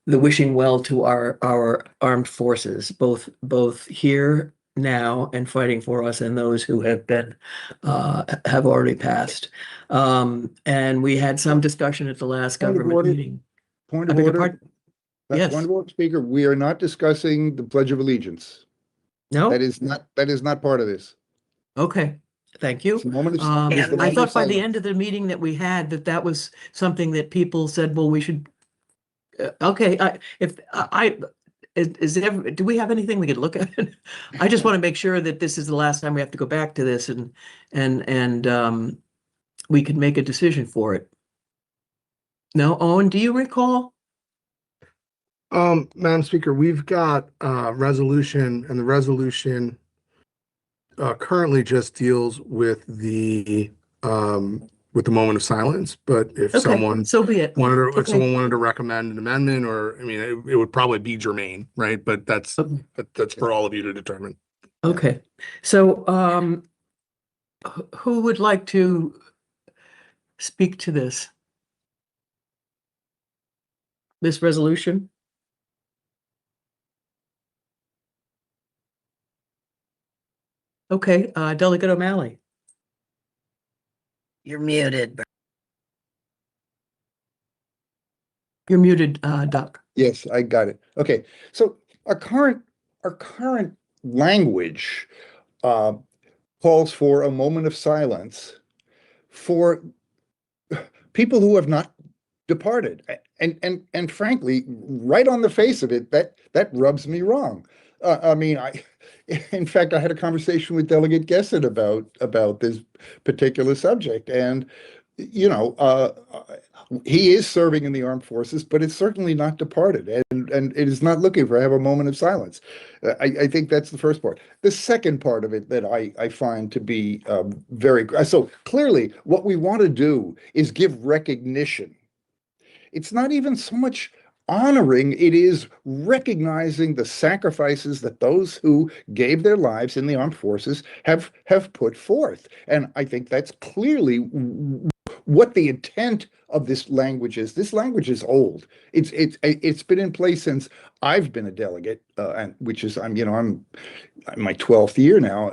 the wishing well to our armed forces, both here now and fighting for us, and those who have been have already passed. And we had some discussion at the last Point of government order. meeting. Point I of beg your order. pardon? Yes. Point of order, Speaker. We are not discussing the Pledge of Allegiance. No? That is not part of this. Okay, thank you. It's a moment of, Yeah, it's the I moment thought of by the silence. end of the meeting that we had, that was something that people said, well, we should. Okay, do we have anything we could look at? I just want to make sure that this is the last time we have to go back to this and we can make a decision for it. No, Owen, do you recall? Madam Speaker, we've got resolution, and the resolution currently just deals with the moment of silence. But if Okay, someone so be it. wanted to, if Okay. someone wanted to recommend an amendment, or I mean, it would probably be germane, right? But that's Okay. that's for all of you to determine. Okay, so who would like to speak to this resolution? Okay, Delegate O'Malley. You're muted. You're muted, Doc. Yes, I got it. Okay, so our current language calls for a moment of silence for people who have not departed, and frankly, right on the face of it, that rubs me wrong. I mean, in fact, I had a conversation with Delegate Gesson about this particular subject, and you know, he is serving in the armed forces, but it's certainly not departed, and it is not looking for have a moment of silence. I think that's the first part. The second part of it that I find to be very so clearly what we want to do is give recognition. It's not even so much honoring, it is recognizing the sacrifices that those who gave their lives in the armed forces have put forth. And I think that's clearly what the intent of this language is. This language is old. It's been in place since I've been a delegate, and which is I'm in my 12th year now.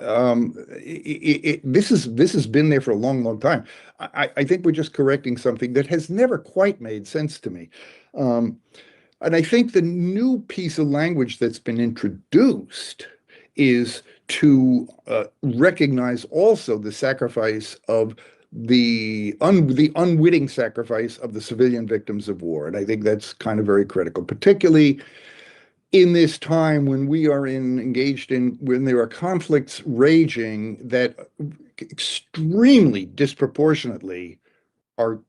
This has been there for a long time. I think we're just correcting something that has never quite made sense to me. And I think the new piece of language that's been introduced is to recognize also the sacrifice of the unwitting sacrifice of the civilian victims of war. And I think that's kind of very critical, particularly in this time when we are engaged in, when there are conflicts raging that extremely disproportionately are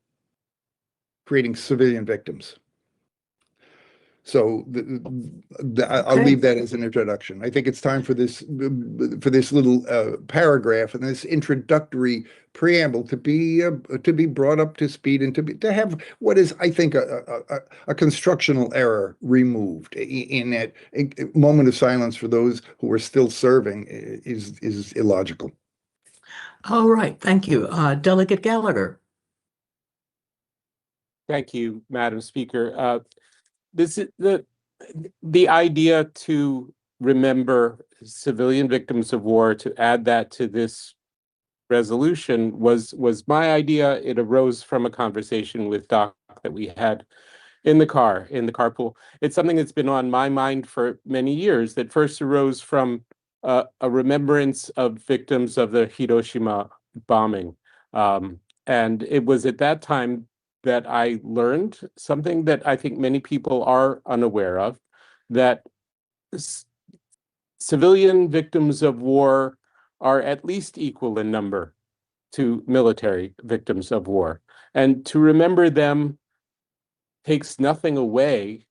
creating civilian victims. So I'll Okay. leave that as an introduction. I think it's time for this little paragraph and this introductory preamble to be brought up to speed and to have what is, I think, a constructional error removed. In that a moment of silence for those who are still serving is illogical. All right, thank you. Delegate Gallagher. Thank you, Madam Speaker. This is the idea to remember civilian victims of war, to add that to this resolution was my idea. It arose from a conversation with Doc that we had in the carpool. It's something that's been on my mind for many years, that first arose from a remembrance of victims of the Hiroshima bombing. And it was at that time that I learned something that I think many people are unaware of, that civilian victims of war are at least equal in number to military victims of war. And to remember them takes nothing away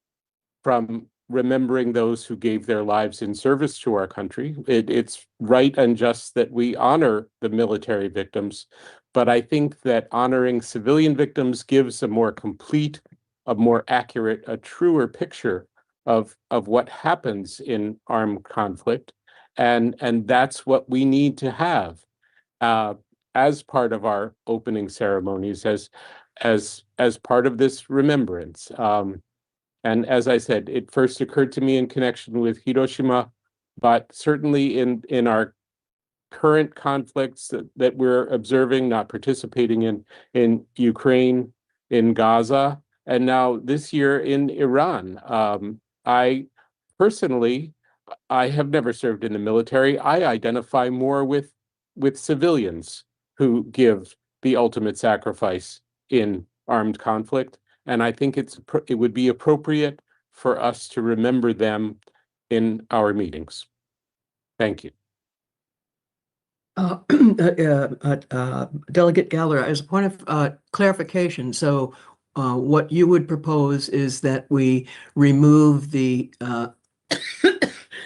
from remembering those who gave their lives in service to our country. It's right and just that we honor the military victims, but I think that honoring civilian victims gives a more complete, a more accurate, a truer picture of what happens in armed conflict, and that's what we need to have as part of our opening ceremonies, as part of this remembrance. And as I said, it first occurred to me in connection with Hiroshima, but certainly in our current conflicts that we're observing, not participating in Ukraine, in Gaza, and now this year in Iran. I personally, I have never served in the military. I identify more with civilians who give the ultimate sacrifice in armed conflict. And I think it would be appropriate for us to remember them in our meetings. Thank you. Delegate Gallagher, as a point of clarification, so what you would propose is that we remove the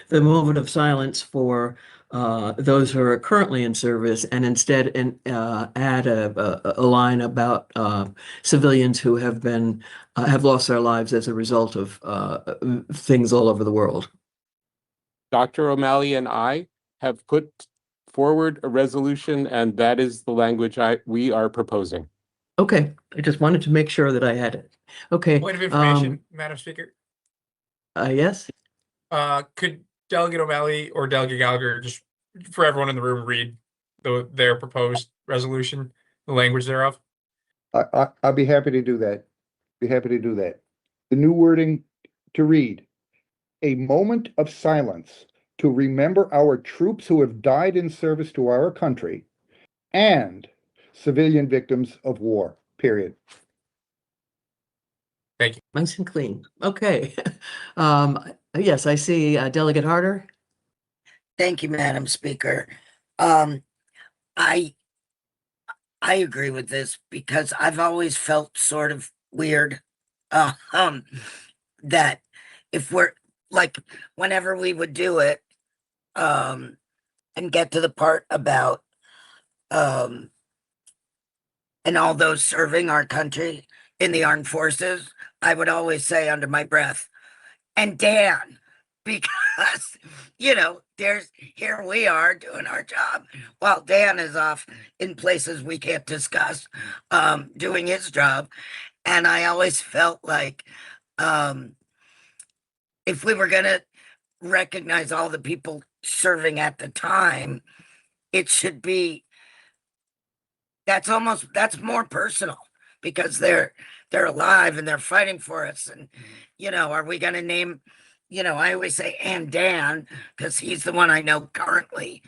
the moment of silence for those who are currently in service, and instead add a line about civilians who have lost their lives as a result of things all over the world. Dr. O'Malley and I have put forward a resolution, and that is the language we are proposing. Okay, I just wanted to make sure that I had it. Okay. Point of information, Madam Speaker. Yes. Could Delegate O'Malley or Delegate Gallagher, just for everyone in the room, read their proposed resolution, the language thereof? I'll be happy to do that. Be happy to do that. The new wording to read: a moment of silence to remember our troops who have died in service to our country and civilian victims of war, period. Thank you. Nice and clean. Okay. Yes, I see Delegate Harder. Thank you, Madam Speaker. I agree with this because I've always felt sort of weird that if we're like, whenever we would do it and get to the part about and all those serving our country in the armed forces, I would always say under my breath, and Dan, because here we are doing our job while Dan is off in places we can't discuss, doing his job. And I always felt like if we were gonna recognize all the people serving at the time, it should be that's more personal because they're alive and they're fighting for us. And are we gonna name, I always say and Dan because he's the one I know currently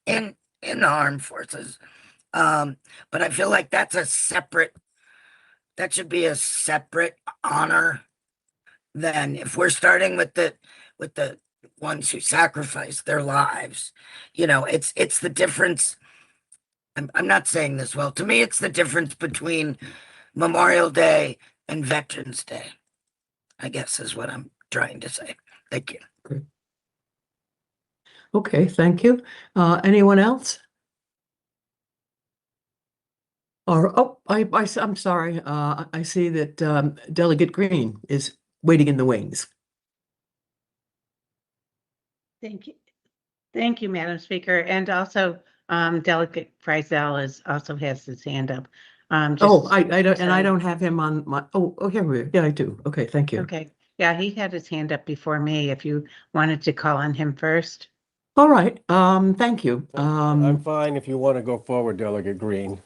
in the armed forces. But I feel like that should be a separate honor than if we're starting with the ones who sacrificed their lives. It's the difference. I'm not saying this well. To me, it's the difference between Memorial Day and Veterans Day, I guess is what I'm trying to say. Thank you. Okay, thank you. Anyone else? Or, I'm sorry. I see that Delegate Green is waiting in the wings. Thank you. Thank you, Madam Speaker. And also, Delegate Frizel also has his hand up. Oh, I don't, and I so- don't have him on my, here we are. Yeah, I do. Okay, thank you. Okay, yeah, he had his hand up before me, if you wanted to call on him first. All right, thank you. I'm fine if you want to go forward, Delegate Green.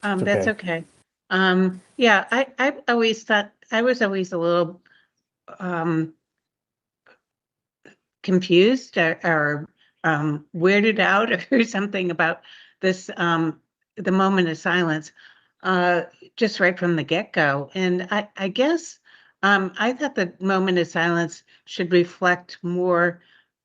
That's okay. Yeah, I always thought, I was always a little confused or weirded out or something about this, the moment of silence, just right from the get-go. And I guess I thought the moment of silence should reflect more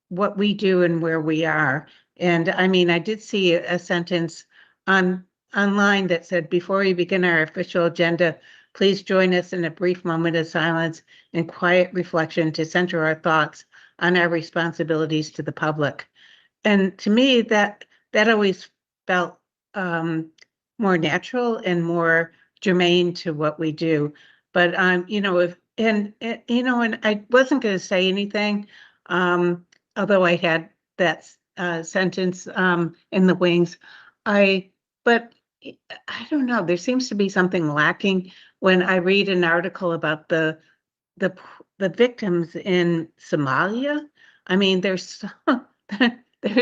what we do and where we are. And I mean, I did see a sentence online that said, before we begin our official agenda, please join us in a brief moment of silence and quiet reflection to center our thoughts on our responsibilities to the public. And to me, that always felt more natural and more germane to what we do. But and I wasn't going to say anything, although I had that sentence in the wings. But I don't know. There seems to be something lacking when I read an article about the victims in Somalia. I mean, there's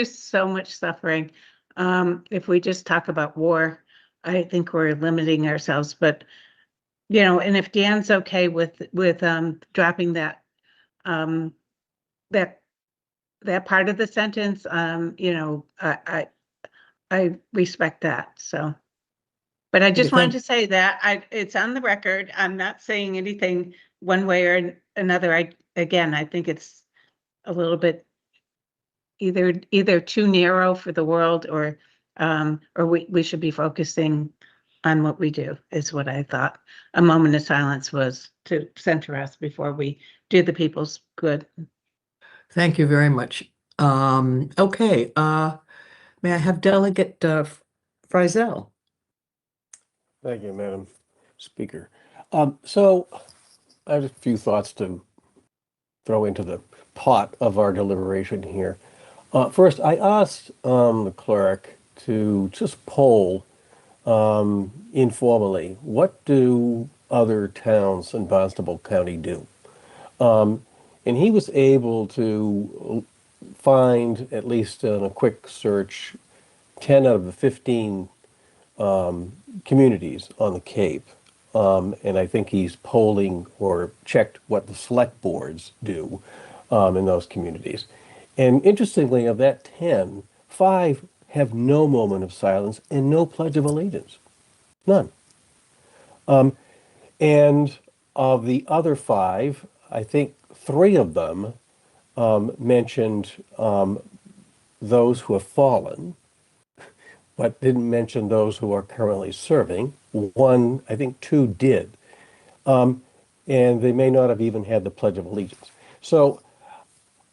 so much suffering. If we just talk about war, I think we're limiting ourselves. But and if Dan's okay with dropping that that part of the sentence, I respect that. So. But I just wanted to say that it's on the record. I'm not saying anything one way or another. I think it's a little bit either too narrow for the world or we should be focusing on what we do, is what I thought. A moment of silence was to center us before we do the people's good. Thank you very much. Okay, may I have Delegate Frizel? Thank you, Madam Speaker. So I have a few thoughts to throw into the pot of our deliberation here. First, I asked the clerk to just poll informally, what do other towns in Barnstable County do? And he was able to find, at least in a quick search, 10 out of the 15 communities on the Cape. And I think he's polling or checked what the select boards do in those communities. And interestingly, of that 10, 5 have no moment of silence and no pledge of allegiance. None. And of the other 5, I think 3 of them mentioned those who have fallen, but didn't mention those who are currently serving. 1, I think 2 did. And they may not have even had the Pledge of Allegiance. So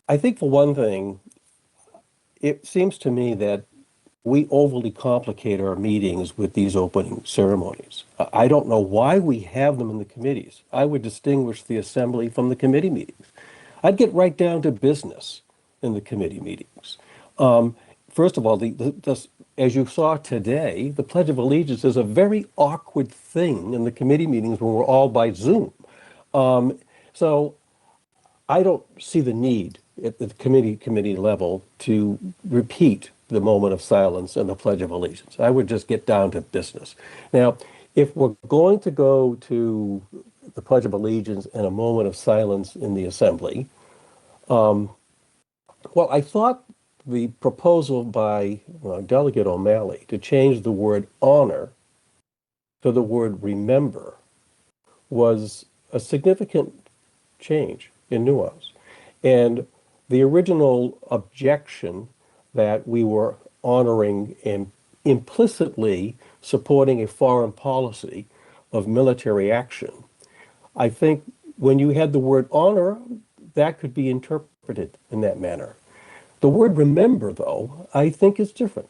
I think for one thing, it seems to me that we overly complicate our meetings with these opening ceremonies. I don't know why we have them in the committees. I would distinguish the assembly from the committee meetings. I'd get right down to business in the committee meetings. First of all, as you saw today, the Pledge of Allegiance is a very awkward thing in the committee meetings when we're all by Zoom. So I don't see the need at the committee level to repeat the moment of silence and the Pledge of Allegiance. I would just get down to business. Now, if we're going to go to the Pledge of Allegiance and a moment of silence in the assembly, well, I thought the proposal by Delegate O'Malley to change the word honor to the word remember was a significant change in nuance. And the original objection that we were honoring and implicitly supporting a foreign policy of military action, I think when you had the word honor, that could be interpreted in that manner. The word remember, though, I think is different.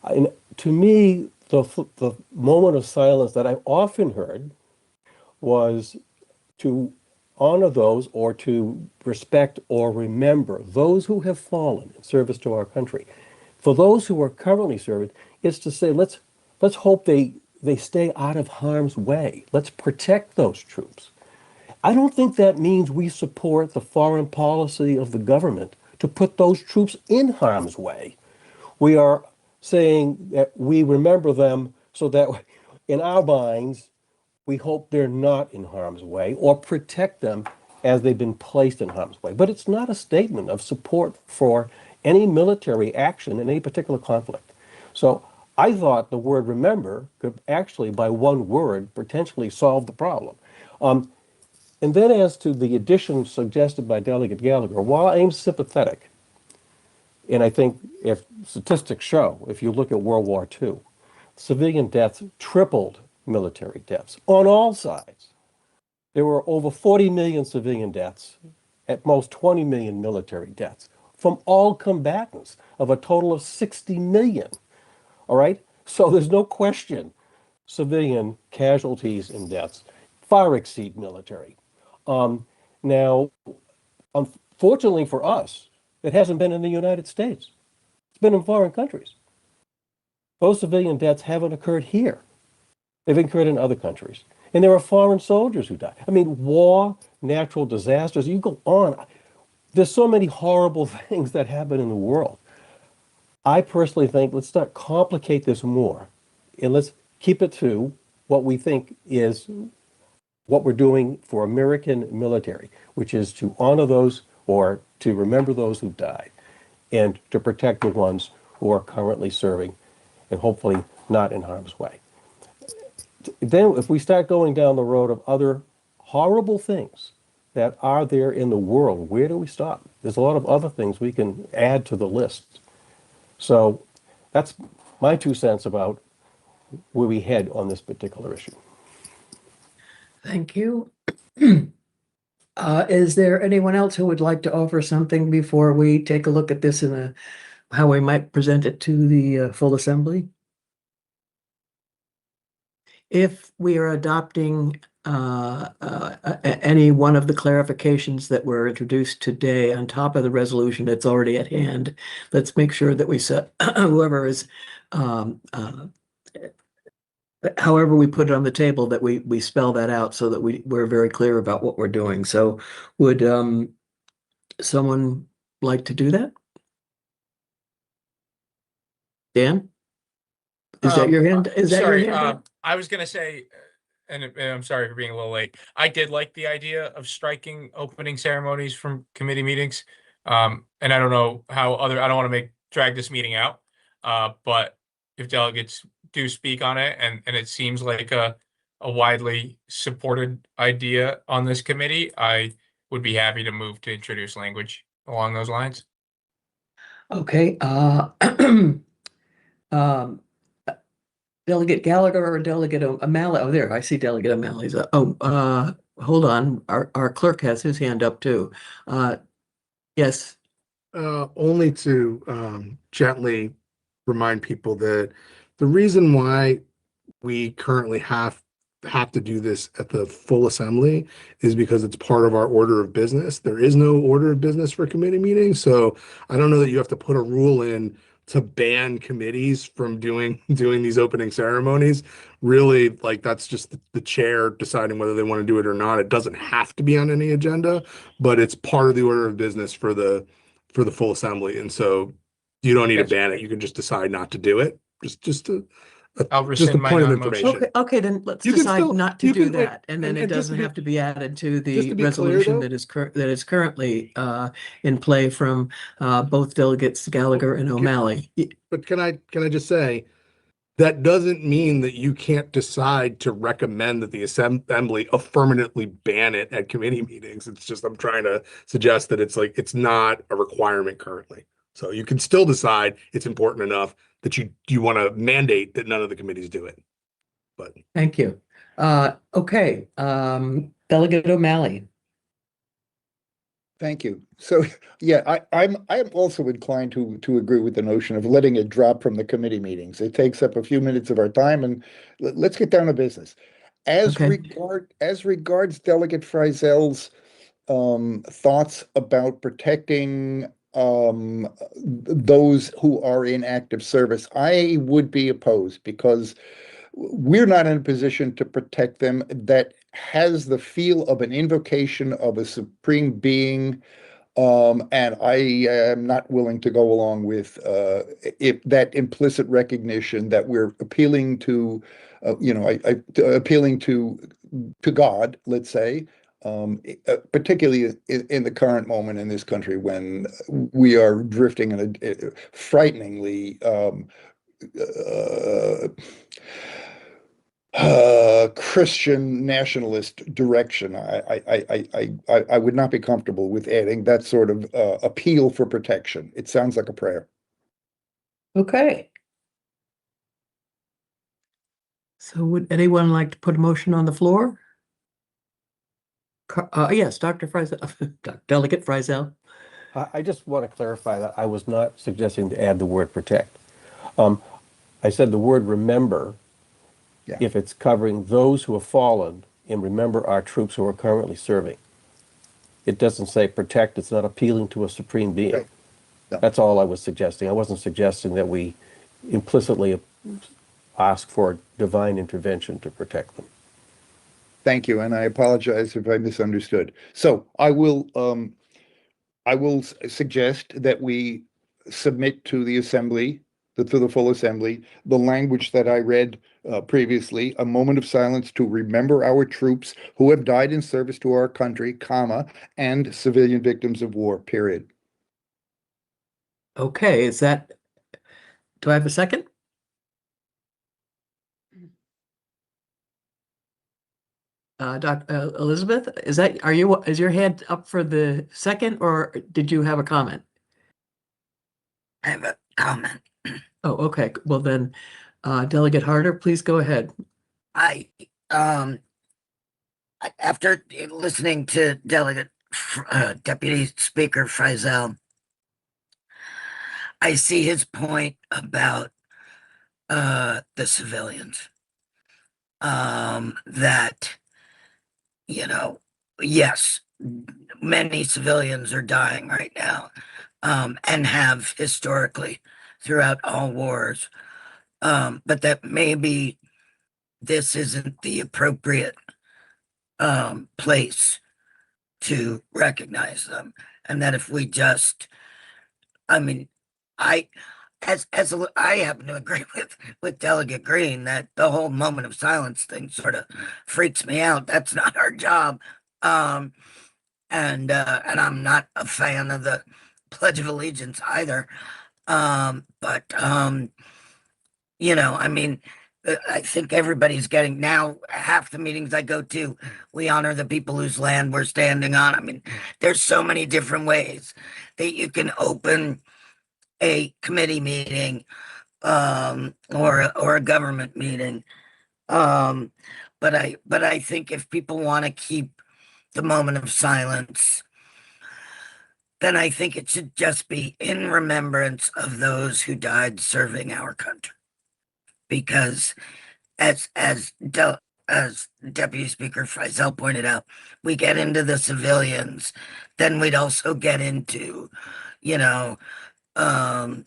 And to me, the moment of silence that I often heard was to honor those or to respect or remember those who have fallen in service to our country. For those who are currently serving, it's to say, let's hope they stay out of harm's way. Let's protect those troops. I don't think that means we support the foreign policy of the government to put those troops in harm's way. We are saying that we remember them so that in our minds, we hope they're not in harm's way or protect them as they've been placed in harm's way. But it's not a statement of support for any military action in any particular conflict. So I thought the word remember could actually, by one word, potentially solve the problem. And then as to the addition suggested by Delegate Gallagher, while I'm sympathetic, and I think if statistics show, if you look at World War II, civilian deaths tripled military deaths on all sides. There were over 40 million civilian deaths, at most 20 million military deaths from all combatants of a total of 60 million. All right? So there's no question civilian casualties and deaths far exceed military. Now, unfortunately for us, it hasn't been in the United States. It's been in foreign countries. Those civilian deaths haven't occurred here. They've occurred in other countries. And there are foreign soldiers who die. I mean, war, natural disasters, you go on. There's so many horrible things that happen in the world. I personally think let's not complicate this more. And let's keep it to what we think is what we're doing for American military, which is to honor those or to remember those who died and to protect the ones who are currently serving and hopefully not in harm's way. Then if we start going down the road of other horrible things that are there in the world, where do we stop? There's a lot of other things we can add to the list. So that's my 2 cents about where we head on this particular issue. Thank you. Is there anyone else who would like to offer something before we take a look at this in how we might present it to the full assembly? If we are adopting any one of the clarifications that were introduced today on top of the resolution that's already at hand, let's make sure that we set whoever is however we put it on the table, that we spell that out so that we're very clear about what we're doing. So would someone like to do that? Dan? Is that your hand? Is that Sorry, your hand? I was gonna say, and I'm sorry for being a little late. I did like the idea of striking opening ceremonies from committee meetings. And I don't know how I don't want to drag this meeting out. But if delegates do speak on it and it seems like a widely supported idea on this committee, I would be happy to move to introduce language along those lines. Okay, Delegate Gallagher or Delegate O'Malley? Oh, there, I see Delegate O'Malley's. Hold on. Our clerk has his hand up too. Yes. Only to gently remind people that the reason why we currently have to do this at the full assembly is because it's part of our order of business. There is no order of business for committee meetings, so I don't know that you have to put a rule in to ban committees from doing these opening ceremonies. Really, like that's just the chair deciding whether they want to do it or not. It doesn't have to be on any agenda, but it's part of the order of business for the full assembly, and so you don't need to ban it. You can just decide not to do it. Just to I'll just a rescind my point of non-motion. information. Okay, then let's You can decide still- not to you do can, wait, that, and then and it just to doesn't be- have to be added to just the to be clear, resolution though- that is currently in play from both delegates Gallagher and O'Malley. But can I just say, that doesn't mean that you can't decide to recommend that the assembly affirmatively ban it at committee meetings. It's just, I'm trying to suggest that it's not a requirement currently. So you can still decide it's important enough that you want to mandate that none of the committees do it. But Thank you. Okay, Delegate O'Malley. Thank you. So, yeah, I'm also inclined to agree with the notion of letting it drop from the committee meetings. It takes up a few minutes of our time, and let's get down to business. Okay. As regards Delegate Freisel's thoughts about protecting those who are in active service, I would be opposed because we're not in a position to protect them. That has the feel of an invocation of a supreme being, and I am not willing to go along with if that implicit recognition that we're appealing to, appealing to God, let's say, particularly in the current moment in this country when we are drifting in a frighteningly Christian nationalist direction. I would not be comfortable with adding that sort of appeal for protection. It sounds like a prayer. Okay. So would anyone like to put a motion on the floor? Yes, Dr. Freisel, Delegate Freisel. I just want to clarify that I was not suggesting to add the word protect. I said the word remember, Yeah. if it's covering those who have fallen, and remember our troops who are currently serving. It doesn't say protect, it's not appealing to a supreme being. Right. No. That's all I was suggesting. I wasn't suggesting that we implicitly ask for divine intervention to protect them. Thank you, and I apologize if I misunderstood. So I will suggest that we submit to the assembly, to the full assembly, the language that I read previously, a moment of silence to remember our troops who have died in service to our country, comma, and civilian victims of war, period. Okay, do I have a second? Elizabeth, is your hand up for the second, or did you have a comment? I have a comment. Oh, okay. Well then, Delegate Harder, please go ahead. After listening to Deputy Speaker Freisel, I see his point about the civilians. That, yes, many civilians are dying right now, and have historically throughout all wars. But that maybe this isn't the appropriate place to recognize them, and that if we just, I mean, I I happen to agree with Delegate Green that the whole moment of silence thing sort of freaks me out. That's not our job, and I'm not a fan of the Pledge of Allegiance either. But I mean, I think everybody's getting now. Half the meetings I go to, we honor the people whose land we're standing on. I mean, there's so many different ways that you can open a committee meeting, or a government meeting. But I think if people want to keep the moment of silence, then I think it should just be in remembrance of those who died serving our country. Because as Deputy Speaker Freisel pointed out, we get into the civilians, then we'd also get into, um,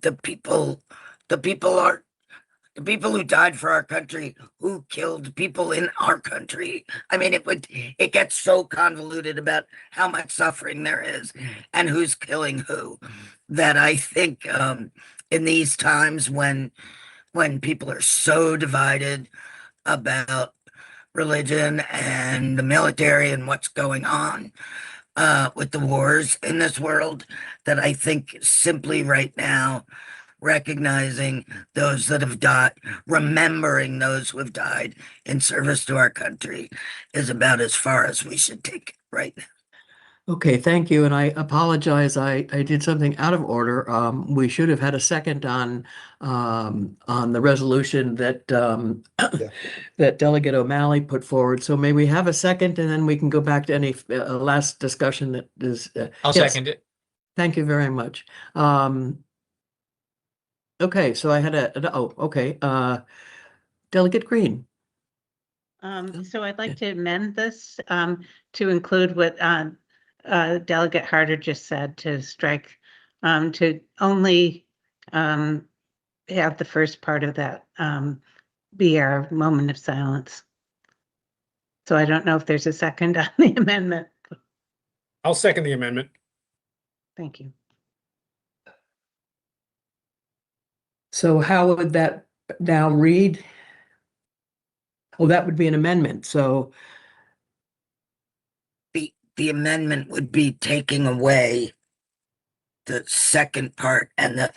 the people the people who died for our country, who killed people in our country. I mean, it gets so convoluted about how much suffering there is and who's killing who, that I think in these times when when people are so divided about religion and the military and what's going on with the wars in this world, that I think simply right now recognizing those that have died, remembering those who have died in service to our country, is about as far as we should take it right now. Okay, thank you. And I apologize. I did something out of order. We should have had a second on the resolution that Yeah. that Delegate O'Malley put forward. So may we have a second, and then we can go back to any last discussion that is. I'll Yes, second it. thank you very much. Okay, so I had okay. Delegate Green. So I'd like to amend this to include what Delegate Harder just said, to strike, to only have the first part of that be our moment of silence. So I don't know if there's a second on the amendment. I'll second the amendment. Thank you. So how would that now read? Oh, that would be an amendment. So The amendment would be taking away the second part, and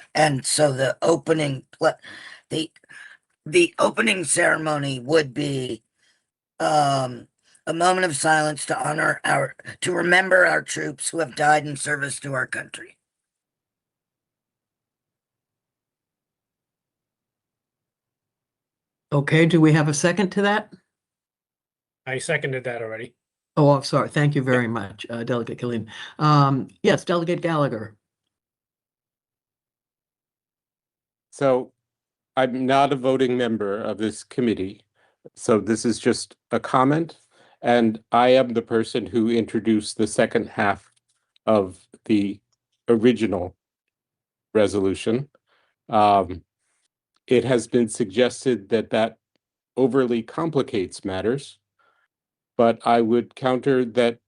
so the opening ceremony would be a moment of silence to honor to remember our troops who have died in service to our country. okay, do we have a second to that? I seconded that already. Oh, I'm sorry. Thank you very much, Delegate Killeen. Yes, Delegate Gallagher. So I'm not a voting member of this committee, so this is just a comment. And I am the person who introduced the second half of the original resolution. It has been suggested that that overly complicates matters, but I would counter that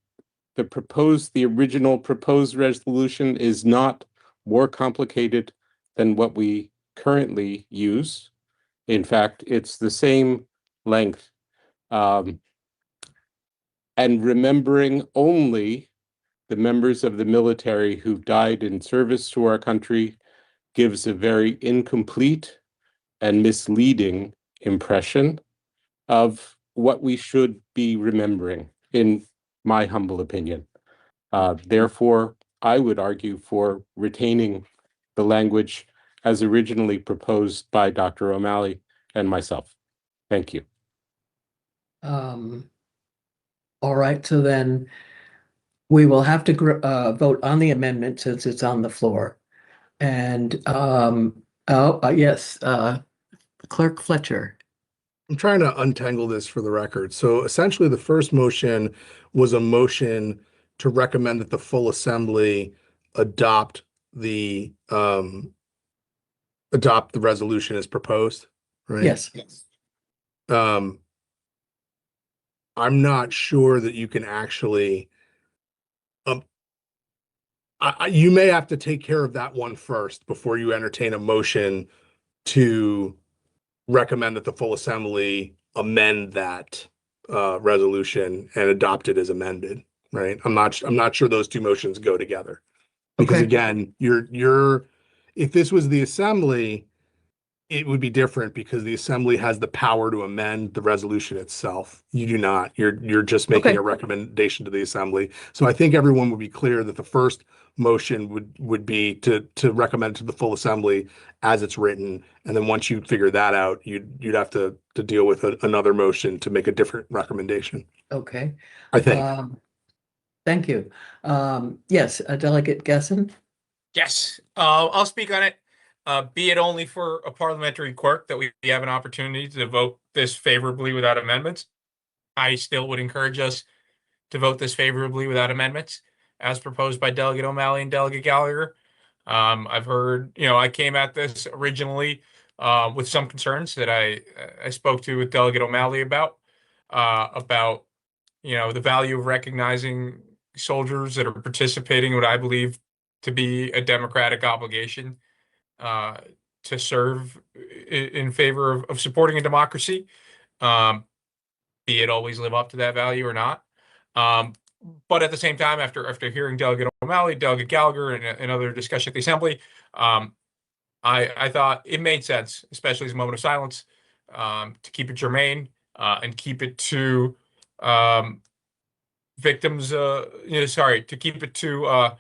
the original proposed resolution is not more complicated than what we currently use. In fact, it's the same length. And remembering only the members of the military who died in service to our country gives a very incomplete and misleading impression of what we should be remembering, in my humble opinion. Therefore, I would argue for retaining the language as originally proposed by Dr. O'Malley and myself. Thank you. All right, so then we will have to vote on the amendment since it's on the floor. And yes, Clerk Fletcher. I'm trying to untangle this for the record. So essentially, the first motion was a motion to recommend that the full assembly adopt the resolution as proposed, right? Yes. I'm not sure that you can actually, you may have to take care of that one first before you entertain a motion to recommend that the full assembly amend that resolution and adopt it as amended, right? I'm not sure those two motions go together. Because Okay. again, if this was the assembly, it would be different because the assembly has the power to amend the resolution itself. You do not. You're just making Okay. a recommendation to the assembly. So I think everyone would be clear that the first motion would be to recommend to the full assembly as it's written, and then once you figure that out, you'd have to deal with another motion to make a different recommendation. Okay. I think. Thank you. Yes, Delegate Gessen. Yes, I'll speak on it. Be it only for a parliamentary quirk that we have an opportunity to vote this favorably without amendments. I still would encourage us to vote this favorably without amendments, as proposed by Delegate O'Malley and Delegate Gallagher. I've heard, I came at this originally with some concerns that I spoke to with Delegate O'Malley about the value of recognizing soldiers that are participating in what I believe to be a democratic obligation to serve in favor of supporting a democracy, be it always live up to that value or not. But at the same time, after hearing Delegate O'Malley, Delegate Gallagher, and other discussion at the Assembly, I thought it made sense, especially as a moment of silence, to keep it germane and keep it to victims. To keep it to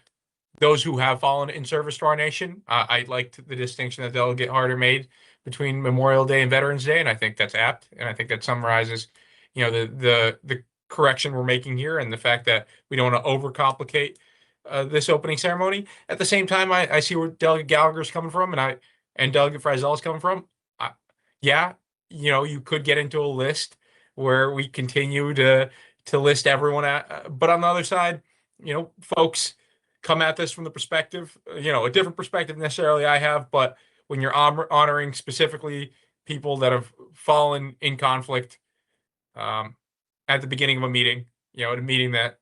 those who have fallen in service to our nation. I liked the distinction that Delegate Harder made between Memorial Day and Veterans Day, and I think that's apt, and I think that summarizes, the correction we're making here, and the fact that we don't want to overcomplicate this opening ceremony. At the same time, I see where Delegate Gallagher's coming from, and Delegate Frizzell's coming from. Yeah, you could get into a list where we continue to list everyone but on the other side, folks come at this from the perspective, a different perspective necessarily I have, but when you're honoring specifically people that have fallen in conflict at the beginning of a meeting, a meeting that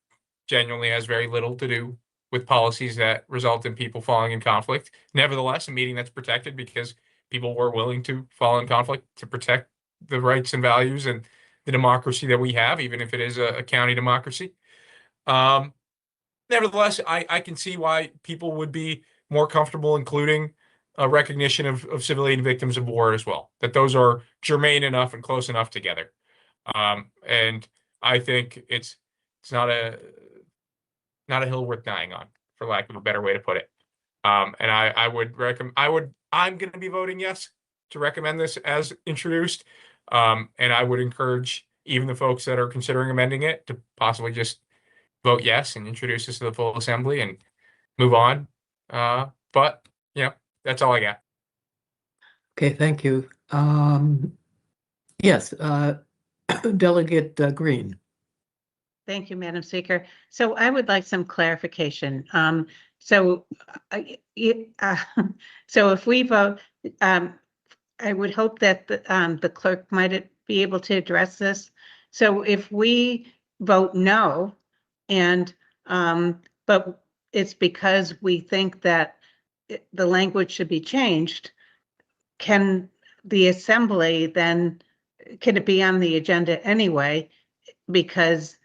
genuinely has very little to do with policies that result in people falling in conflict. Nevertheless, a meeting that's protected because people were willing to fall in conflict to protect the rights and values and the democracy that we have, even if it is a county democracy. Nevertheless, I can see why people would be more comfortable including a recognition of civilian victims of war as well, that those are germane enough and close enough together. And I think it's not a hill worth dying on, for lack of a better way to put it. And I would recommend, I'm going to be voting yes to recommend this as introduced. And I would encourage even the folks that are considering amending it to possibly just vote yes and introduce this to the full assembly and move on. But that's all I got. Okay, thank you. Yes, Delegate Green. Thank you, Madam Speaker. So I would like some clarification. So if we vote, I would hope that the clerk might be able to address this. So if we vote no, but it's because we think that the language should be changed, can the assembly then, can it be on the agenda anyway? Because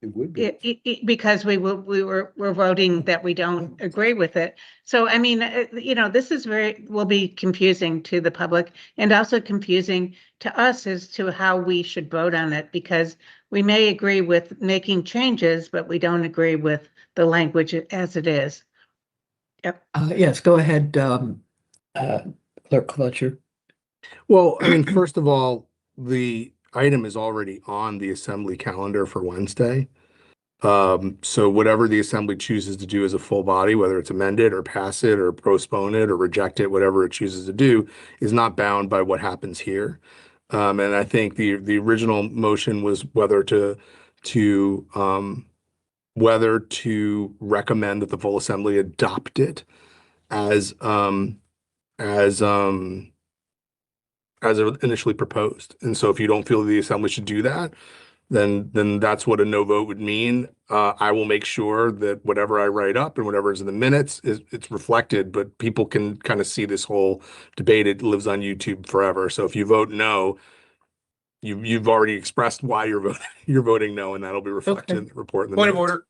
It would be. because we're voting that we don't agree with it. So I mean, this is will be confusing to the public and also confusing to us as to how we should vote on it, because we may agree with making changes, but we don't agree with the language as it is. Yep. Yes, go ahead, Clerk Fletcher. Well, I mean, first of all, the item is already on the assembly calendar for Wednesday. So whatever the assembly chooses to do as a full body, whether it's amend it or pass it or postpone it or reject it, whatever it chooses to do, is not bound by what happens here. And I think the original motion was whether to recommend that the full assembly adopt it as initially proposed. And so if you don't feel the assembly should do that, then that's what a no vote would mean. I will make sure that whatever I write up and whatever is in the minutes it's reflected, but people can kind of see this whole debate. It lives on YouTube forever. So if you vote no, you've already expressed why you're voting no, and that'll be reflected in the report. In the Point of minutes. order.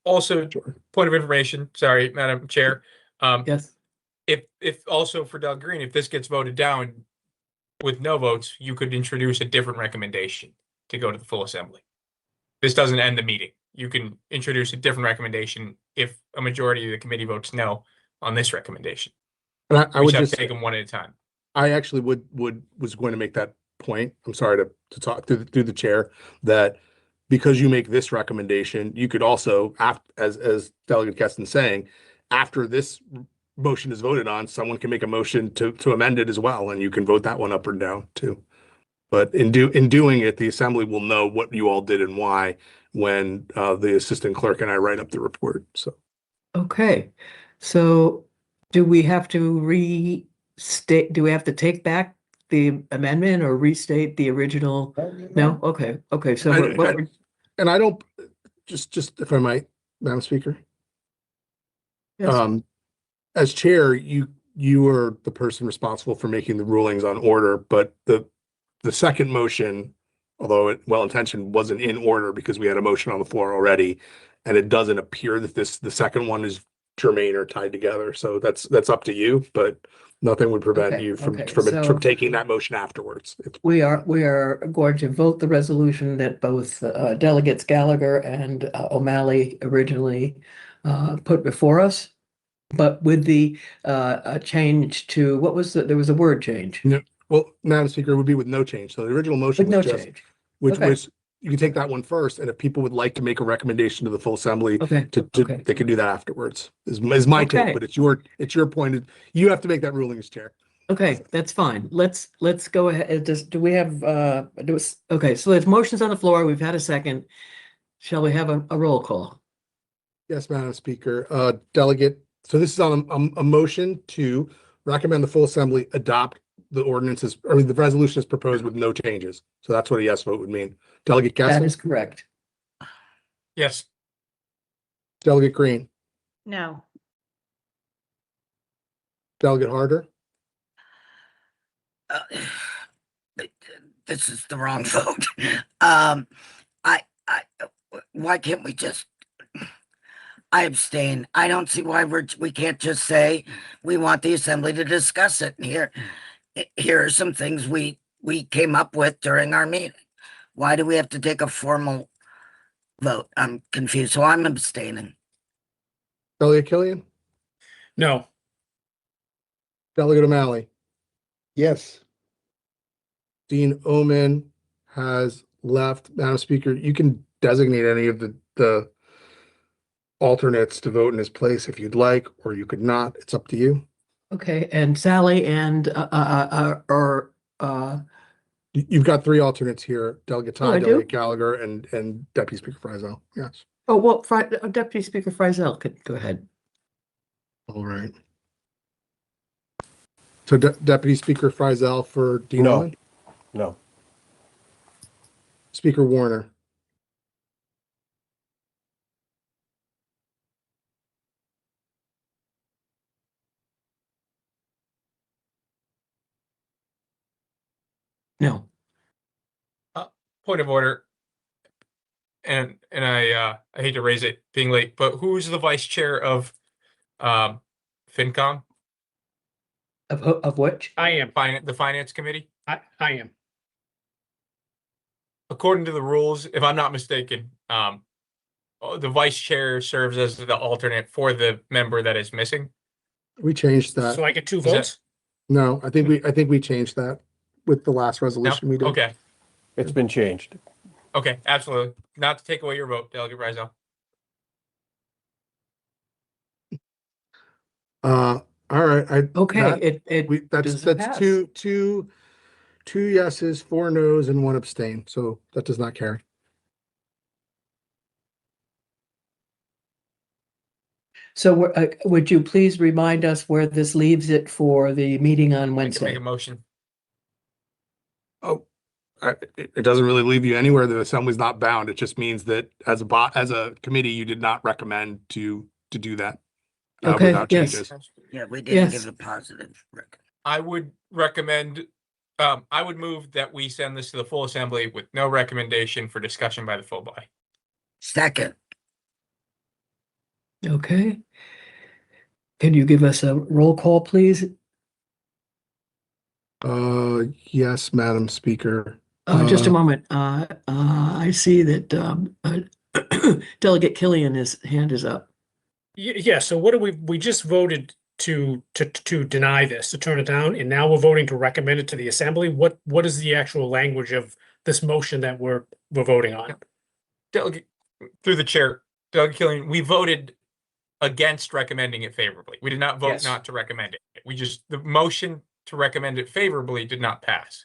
Also, Sure. point of information. Sorry, Madam Chair. Yes. If also for Doug Green, if this gets voted down with no votes, you could introduce a different recommendation to go to the full assembly. This doesn't end the meeting. You can introduce a different recommendation if a majority of the committee votes no on this recommendation. And I We would just have just to take them one at a time. I actually was going to make that point. I'm sorry to talk through the chair, that because you make this recommendation, you could also, as Delegate Keston saying, after this motion is voted on, someone can make a motion to amend it as well, and you can vote that one up or down too. But in doing it, the assembly will know what you all did and why when the assistant clerk and I write up the report. So Okay. So do we have to restate, do we have to take back the amendment or restate the original? No? Okay. Okay. So and I don't, just if I might, Madam Speaker. yes. As chair, you are the person responsible for making the rulings on order, but the second motion, although it well-intentioned, wasn't in order because we had a motion on the floor already, and it doesn't appear that the second one is germane or tied together. So that's up to you, but nothing would prevent Okay, you okay, so- from taking that motion afterwards. We are going to vote the resolution that both delegates Gallagher and O'Malley originally put before us, but with the a change to, what was there was a word change. No, well, Madam Speaker, it would be with no change. So the original motion With no was just, change. which Okay. was, you can take that one first, and if people would like to make a recommendation to the full assembly, Okay, okay. they can do that afterwards, is my take, Okay. but it's your point. You have to make that ruling as chair. Okay, that's fine. Let's go ahead. Do we have okay, so there's motions on the floor. We've had a second. Shall we have a roll call? Yes, Madam Speaker, delegate, so this is on a motion to recommend the full assembly adopt the ordinances, the resolution is proposed with no changes. So that's what a yes vote would mean. Delegate That Kessler, is correct. Yes. Delegate Green, No. Delegate Harder, Uh, this is the wrong vote. Why can't we just? I abstain. I don't see why we can't just say we want the assembly to discuss it. And here are some things we came up with during our meeting. Why do we have to take a formal vote? I'm confused, so I'm abstaining. Delegate Killian, No. Delegate O'Malley. Yes. Dean Omen has left. Madam Speaker, you can designate any of the alternates to vote in his place if you'd like, or you could not. It's up to you. Okay, and Sally and You've got three alternates here, Delegate Oh, I Ty, do? Delegate Gallagher, and Deputy Speaker Frizell. Yes. oh, well, Deputy Speaker Frizell could go ahead. All right. So Deputy Speaker Frizell for Dean No. Omen? No. Speaker Warner, No. Point of order. And I hate to raise it being late, but who's the vice chair of FinCom? Of which? I am. The finance committee? I am. According to the rules, if I'm not mistaken, the vice chair serves as the alternate for the member that is missing. we changed that. So I get two that- votes? No, I think we changed that with the last No? resolution we did. Okay. It's been changed. Okay, absolutely. Not to take away your vote, Delegate Rizzo. All right. Okay, That's does pass. two yeses, 4 noes, and 1 abstain. So that does not carry. So would you please remind us where this leaves it for the meeting on I can Wednesday? make a motion. Oh, it doesn't really leave you anywhere. The assembly's not bound. It just means that as a committee, you did not recommend to do that. Okay, Without yes. changes. Yeah, we didn't Yes. give a positive record. I would recommend, I would move that we send this to the full assembly with no recommendation for discussion by the full body. Second, Okay. Can you give us a roll call, please? Yes, Madam Speaker. Just a moment. I see that Delegate Killian, his hand is up. Yeah, so what do we just voted to deny this, to turn it down, and now we're voting to recommend it to the assembly? What is the actual language of this motion that we're voting on? Delegate, through the chair, Delegate Killian, we voted against recommending it favorably. We did not vote Yes. not to recommend it. The motion to recommend it favorably did not pass.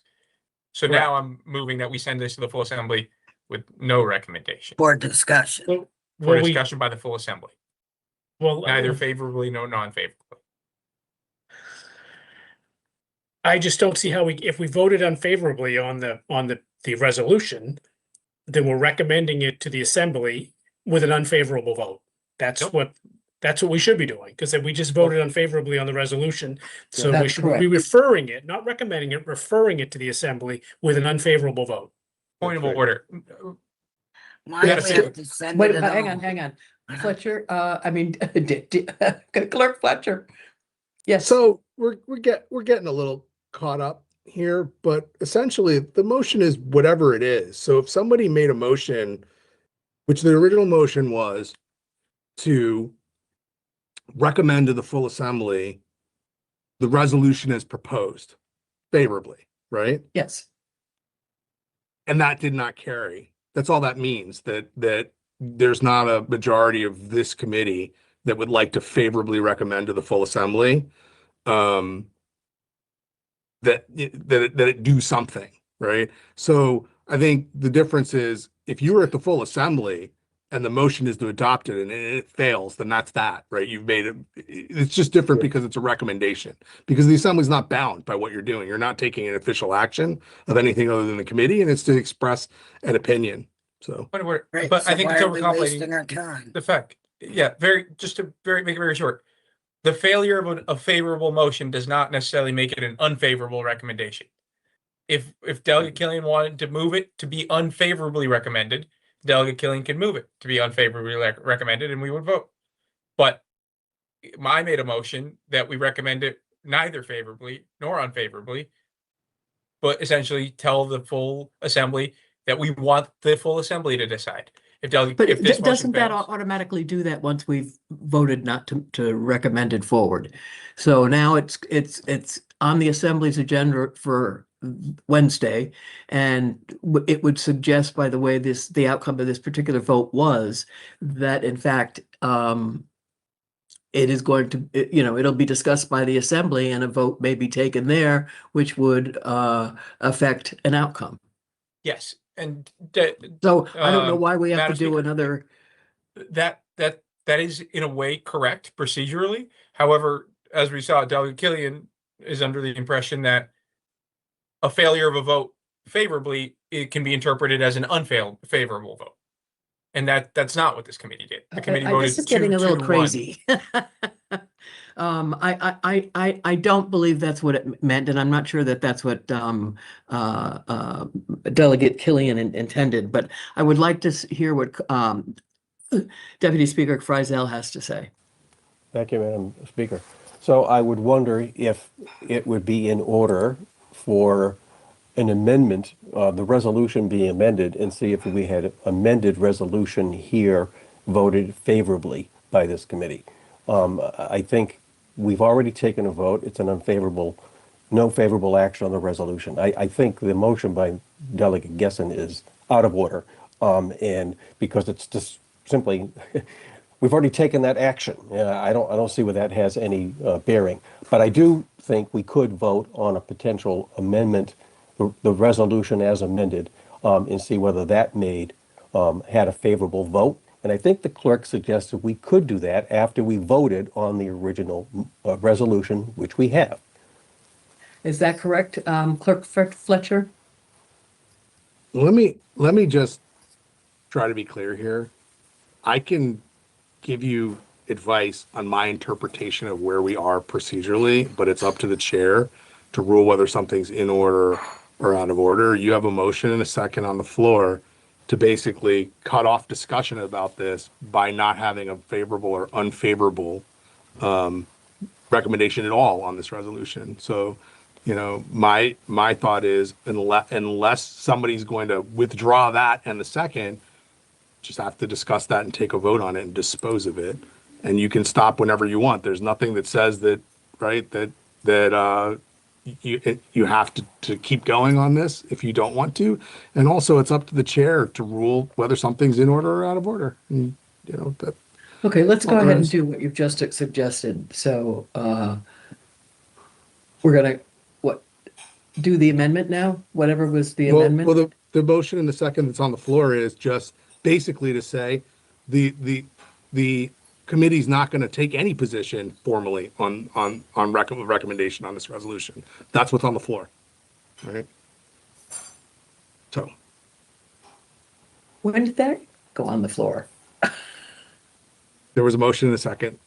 So now I'm moving that we send this to the full assembly with no recommendation for discussion. Well, for well, discussion by the full assembly, well, neither favorably nor non-favorably. I just don't see how if we voted unfavorably on the resolution, then we're recommending it to the assembly with an unfavorable vote. That's Nope. what, That's what we should be doing, because we just voted unfavorably on the resolution. So we That's should correct. be referring it, not recommending it, referring it to the assembly with an unfavorable vote. Point of That's right. order. Why do we Madam Chair. have to send Wait, it at hang all? on, hang on. Fletcher, Clerk Fletcher. Yes. So we're getting a little caught up here, but essentially the motion is whatever it is. So if somebody made a motion, which the original motion was to recommend to the full assembly the resolution as proposed favorably, right? Yes. And that did not carry. That's all that means, that there's not a majority of this committee that would like to favorably recommend to the full assembly that it do something, right? So I think the difference is if you were at the full assembly and the motion is to adopt it and it fails, then that's that, right? You've made it. It's just different because it's a recommendation, because the assembly's not bound by what you're doing. You're not taking an official action of anything other than the committee, and it's to express an opinion. So Point of order. Right, But so I think why it's are we wasting overcomplicating our time? the fact. Yeah, just to make it very short. The failure of a favorable motion does not necessarily make it an unfavorable recommendation. If Delegate Killian wanted to move it to be unfavorably recommended, Delegate Killian can move it to be unfavorably recommended, and we would vote. But I made a motion that we recommend it neither favorably nor unfavorably, but essentially tell the full assembly that we want the full assembly to decide. If Delegate, But if this motion doesn't that fails, automatically do that once we've voted not to recommend it forward? So now it's on the assembly's agenda for Wednesday, and it would suggest, by the way the outcome of this particular vote was, that in fact it is going to, it'll be discussed by the assembly and a vote may be taken there, which would affect an outcome. yes, and So I don't know why we have to Madam do Speaker, another. that is in a way correct procedurally. However, as we saw, Delegate Killian is under the impression that a failure of a vote favorably, it can be interpreted as an unfavorable vote. And that's not what this committee did. The committee voted This is getting a 2-1. little crazy. I don't believe that's what it meant, and I'm not sure that that's what Delegate Killian intended. But I would like to hear what Deputy Speaker Freisel has to say. Thank you, Madam Speaker. So I would wonder if it would be in order for an amendment, the resolution be amended, and see if we had amended resolution here voted favorably by this committee. I think we've already taken a vote. It's an no favorable action on the resolution. I think the motion by Delegate Gessen is out of order, and because it's just simply we've already taken that action. I don't see where that has any bearing. But I do think we could vote on a potential amendment, the resolution as amended, and see whether that had a favorable vote. And I think the clerk suggested we could do that after we voted on the original resolution, which we have. Is that correct, Clerk Fletcher? let me just try to be clear here. I can give you advice on my interpretation of where we are procedurally, but it's up to the chair to rule whether something's in order or out of order. You have a motion and a second on the floor to basically cut off discussion about this by not having a favorable or unfavorable recommendation at all on this resolution. So, my thought is unless somebody's going to withdraw that and the second, just have to discuss that and take a vote on it and dispose of it. And you can stop whenever you want. There's nothing that says that, right, that you have to keep going on this if you don't want to. And also it's up to the chair to rule whether something's in order or out of order. And, that. Okay, let's go Well, ahead and there's- do what you've just suggested. So we're gonna, do the amendment now? Whatever was the amendment? Well, the motion in the second that's on the floor is just basically to say the committee's not going to take any position formally on recommendation on this resolution. That's what's on the floor. All right. So When did that go on the floor? there was a motion in a second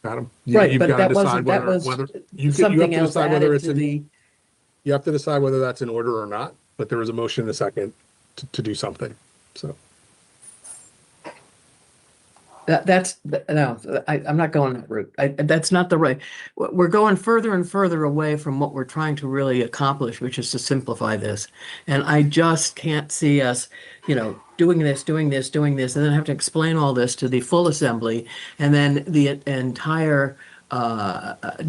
Adam. Right, You've but got to that decide wasn't, that whether, was you have something to else decide whether added it's to in, the, you have to decide whether that's in order or not, but there was a motion in a second to do something, so. no, I'm not going that route. That's not the right. We're going further and further away from what we're trying to really accomplish, which is to simplify this. And I just can't see us, doing this, and then have to explain all this to the full assembly, and then the entire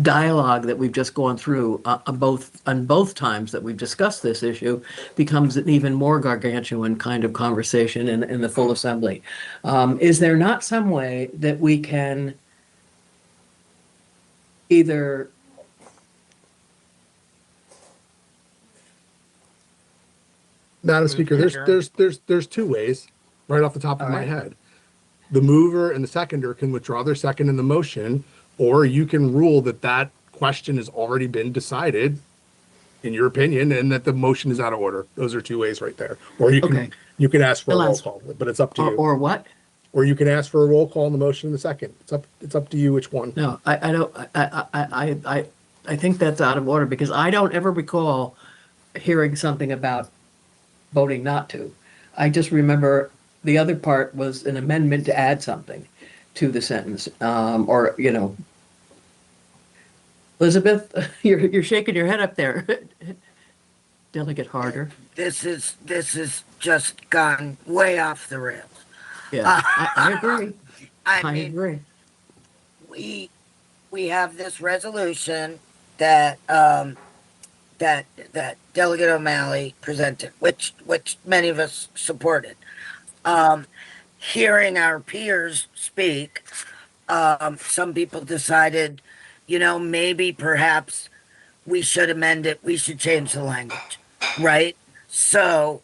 dialogue that we've just gone through on both times that we've discussed this issue becomes an even more gargantuan kind of conversation in the full assembly. Is there not some way that we can either Madam Move Speaker, to adjourn. there's two ways, right off the top of All my right. head. The mover and the seconder can withdraw their second in the motion, or you can rule that that question has already been decided, in your opinion, and that the motion is out of order. Those are two ways right there. Or Okay. you can ask for a roll Lance. call, but it's up to or, you. or what? Or you can ask for a roll call on the motion in the second. It's up to you which one. No, I don't, I think that's out of order because I don't ever recall hearing something about voting not to. I just remember the other part was an amendment to add something to the sentence, or, Elizabeth, you're shaking your head up there. Delegate Harder. This is just gone way off the rails. Yeah, I agree. I I mean, agree. we have this resolution that that Delegate O'Malley presented, which many of us supported. Hearing our peers speak, some people decided, maybe perhaps we should amend it. We should change the language, right? So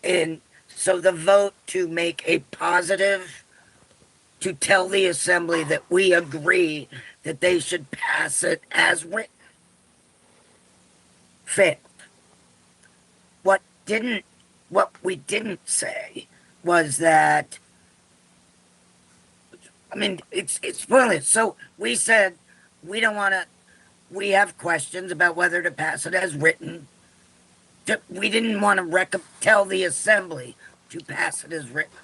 the vote to make a positive, to tell the assembly that we agree that they should pass it as written, failed. What we didn't say was that, I mean, it's pointless. So we said we don't want to, we have questions about whether to pass it as written. We didn't want to tell the assembly to pass it as written.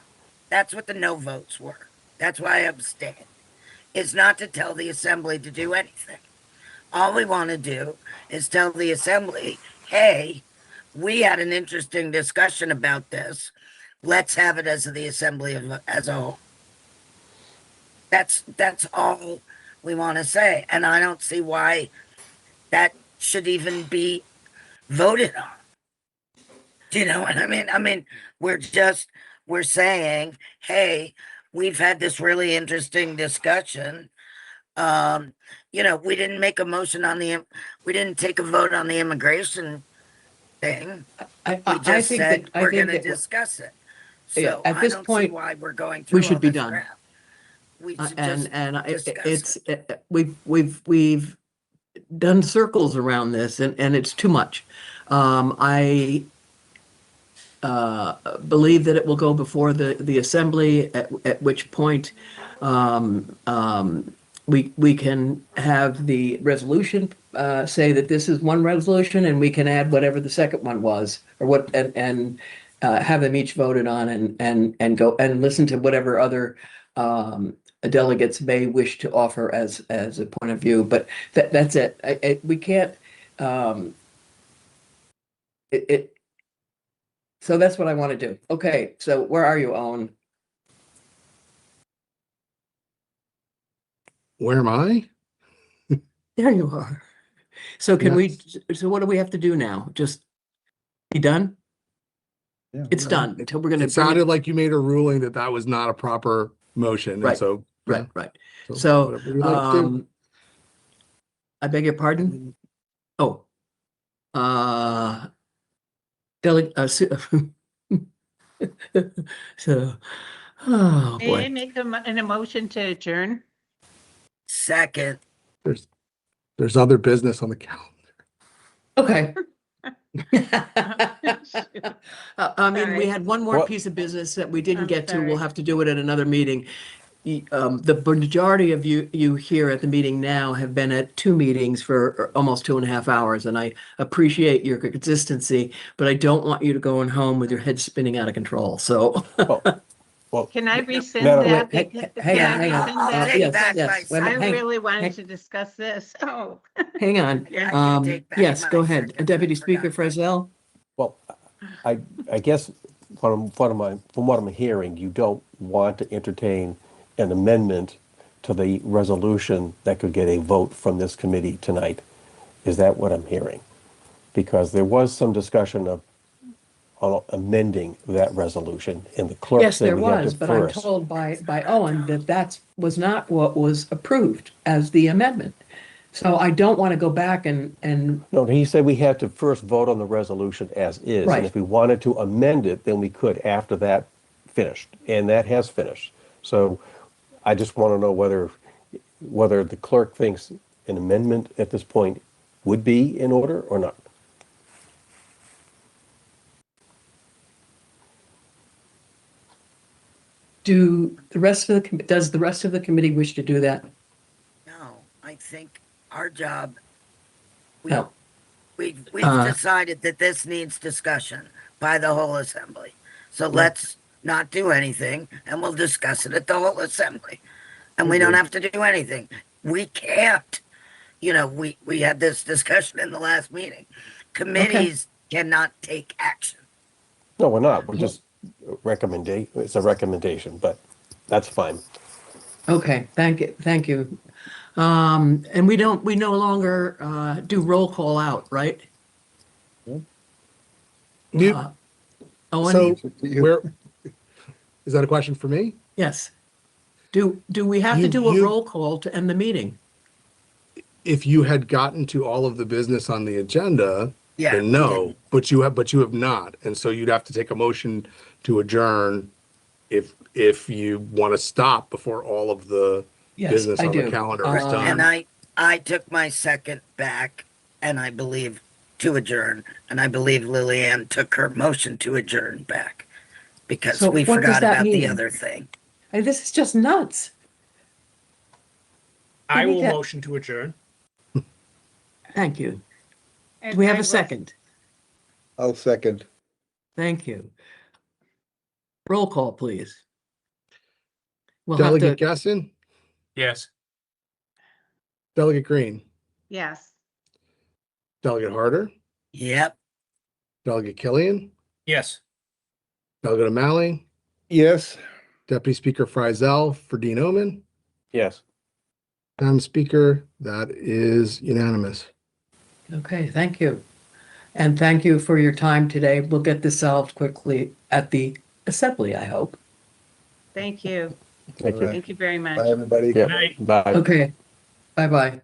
That's what the no votes were. That's why I abstained. It's not to tell the assembly to do anything. All we want to do is tell the assembly, hey, we had an interesting discussion about this. Let's have it as the assembly as a whole. That's all we want to say. And I don't see why that should even be voted on. Do you know what I mean? I mean, we're saying, hey, we've had this really interesting discussion. We didn't make a motion we didn't take a vote on the immigration thing. We just said we're going to discuss it. So at this I don't point, see why we're going through we should all be this done. crap. We should just discuss it. We've done circles around this and it's too much. I believe that it will go before the assembly, at which point we can have the resolution say that this is one resolution, and we can add whatever the second one was, or what, and have them each voted on, and go and listen to whatever other delegates may wish to offer as a point of view. But that's it. We can't. So that's what I want to do. Okay, so where are you, Owen? Where am I? There you are. So can we, Yes. so what do we have to do now? Just be done? Yeah. It's done until we're gonna It bring sounded it. like you made a ruling that was not a proper motion, and Right, so. yeah. Right. So, whatever you'd like to do. I beg your pardon? Oh. So, oh, May I boy. make an emotion to adjourn? Second. There's other business on the calendar. Okay. I mean, we Sorry. had one more What- piece of business that we didn't I'm get to. We'll sorry. have to do it at another meeting. the majority of you here at the meeting now have been at 2 meetings for almost 2.5 hours, and I appreciate your consistency, but I don't want you to go home with your head spinning out of control. So, Well, Can I rescind Madam- that? Wait, Can hang I on, hang on. rescind I'll that? take Yes, back yes. my Wait a minute, I hang- really wanted hang- to discuss this. Oh. Hang on. Yeah. I can take back Yes, my go ahead. second. Deputy I Speaker forgot. Frizell? Well, I guess from what I'm hearing, you don't want to entertain an amendment to the resolution that could get a vote from this committee tonight. Is that what I'm hearing? Because there was some discussion of amending that resolution, and the clerk Yes, said there we had to was, but I'm first. told by Owen that was not what was approved as the amendment. So I don't want to go back and No, he said we had to first vote on the resolution as is, Right. and if we wanted to amend it, then we could after that finished, and that has finished. So I just want to know whether the clerk thinks an amendment at this point would be in order or not. does the rest of the committee wish to do that? No, I think our job, No. we've Uh, decided that this needs discussion by the whole assembly. So let's not do anything and we'll discuss it at the whole assembly. And we don't have to do anything. We can't, we had this discussion in the last meeting. Committees cannot take action. No, we're not. We're just it's a recommendation, but that's fine. Okay, thank you. And we no longer do roll call out, right? You- Owen? So where, is that a question for me? Yes. Do we have to You- do a you- roll call to end the meeting? If you had gotten to all of the business on the agenda, Yeah. then we no, didn't. but you have not. And so you'd have to take a motion to adjourn if you want to stop before all of the Yes, business I on the do. calendar is And done. I took my second back, and I believe to adjourn, and I believe Lillian took her motion to adjourn back because So we what does forgot that about the mean? other thing. Hey, this is just nuts. I we will get- motion to adjourn. Thank you. And Do we have I a will- second? I'll second. Thank you. Roll call, please. We'll have Delegate to, Gessen, Yes. Delegate Green, Yes. Delegate Harder, Yep. Delegate Killian, Yes. Delegate O'Malley, Yes. Deputy Speaker Frizell for Dean Omen. Yes. Madam Speaker, that is unanimous. okay, thank you. And thank you for your time today. We'll get this solved quickly at the assembly, I hope. Thank you. Thank you. Thank you very much. Bye, everybody. Yeah. Good night. Bye. Okay, bye-bye.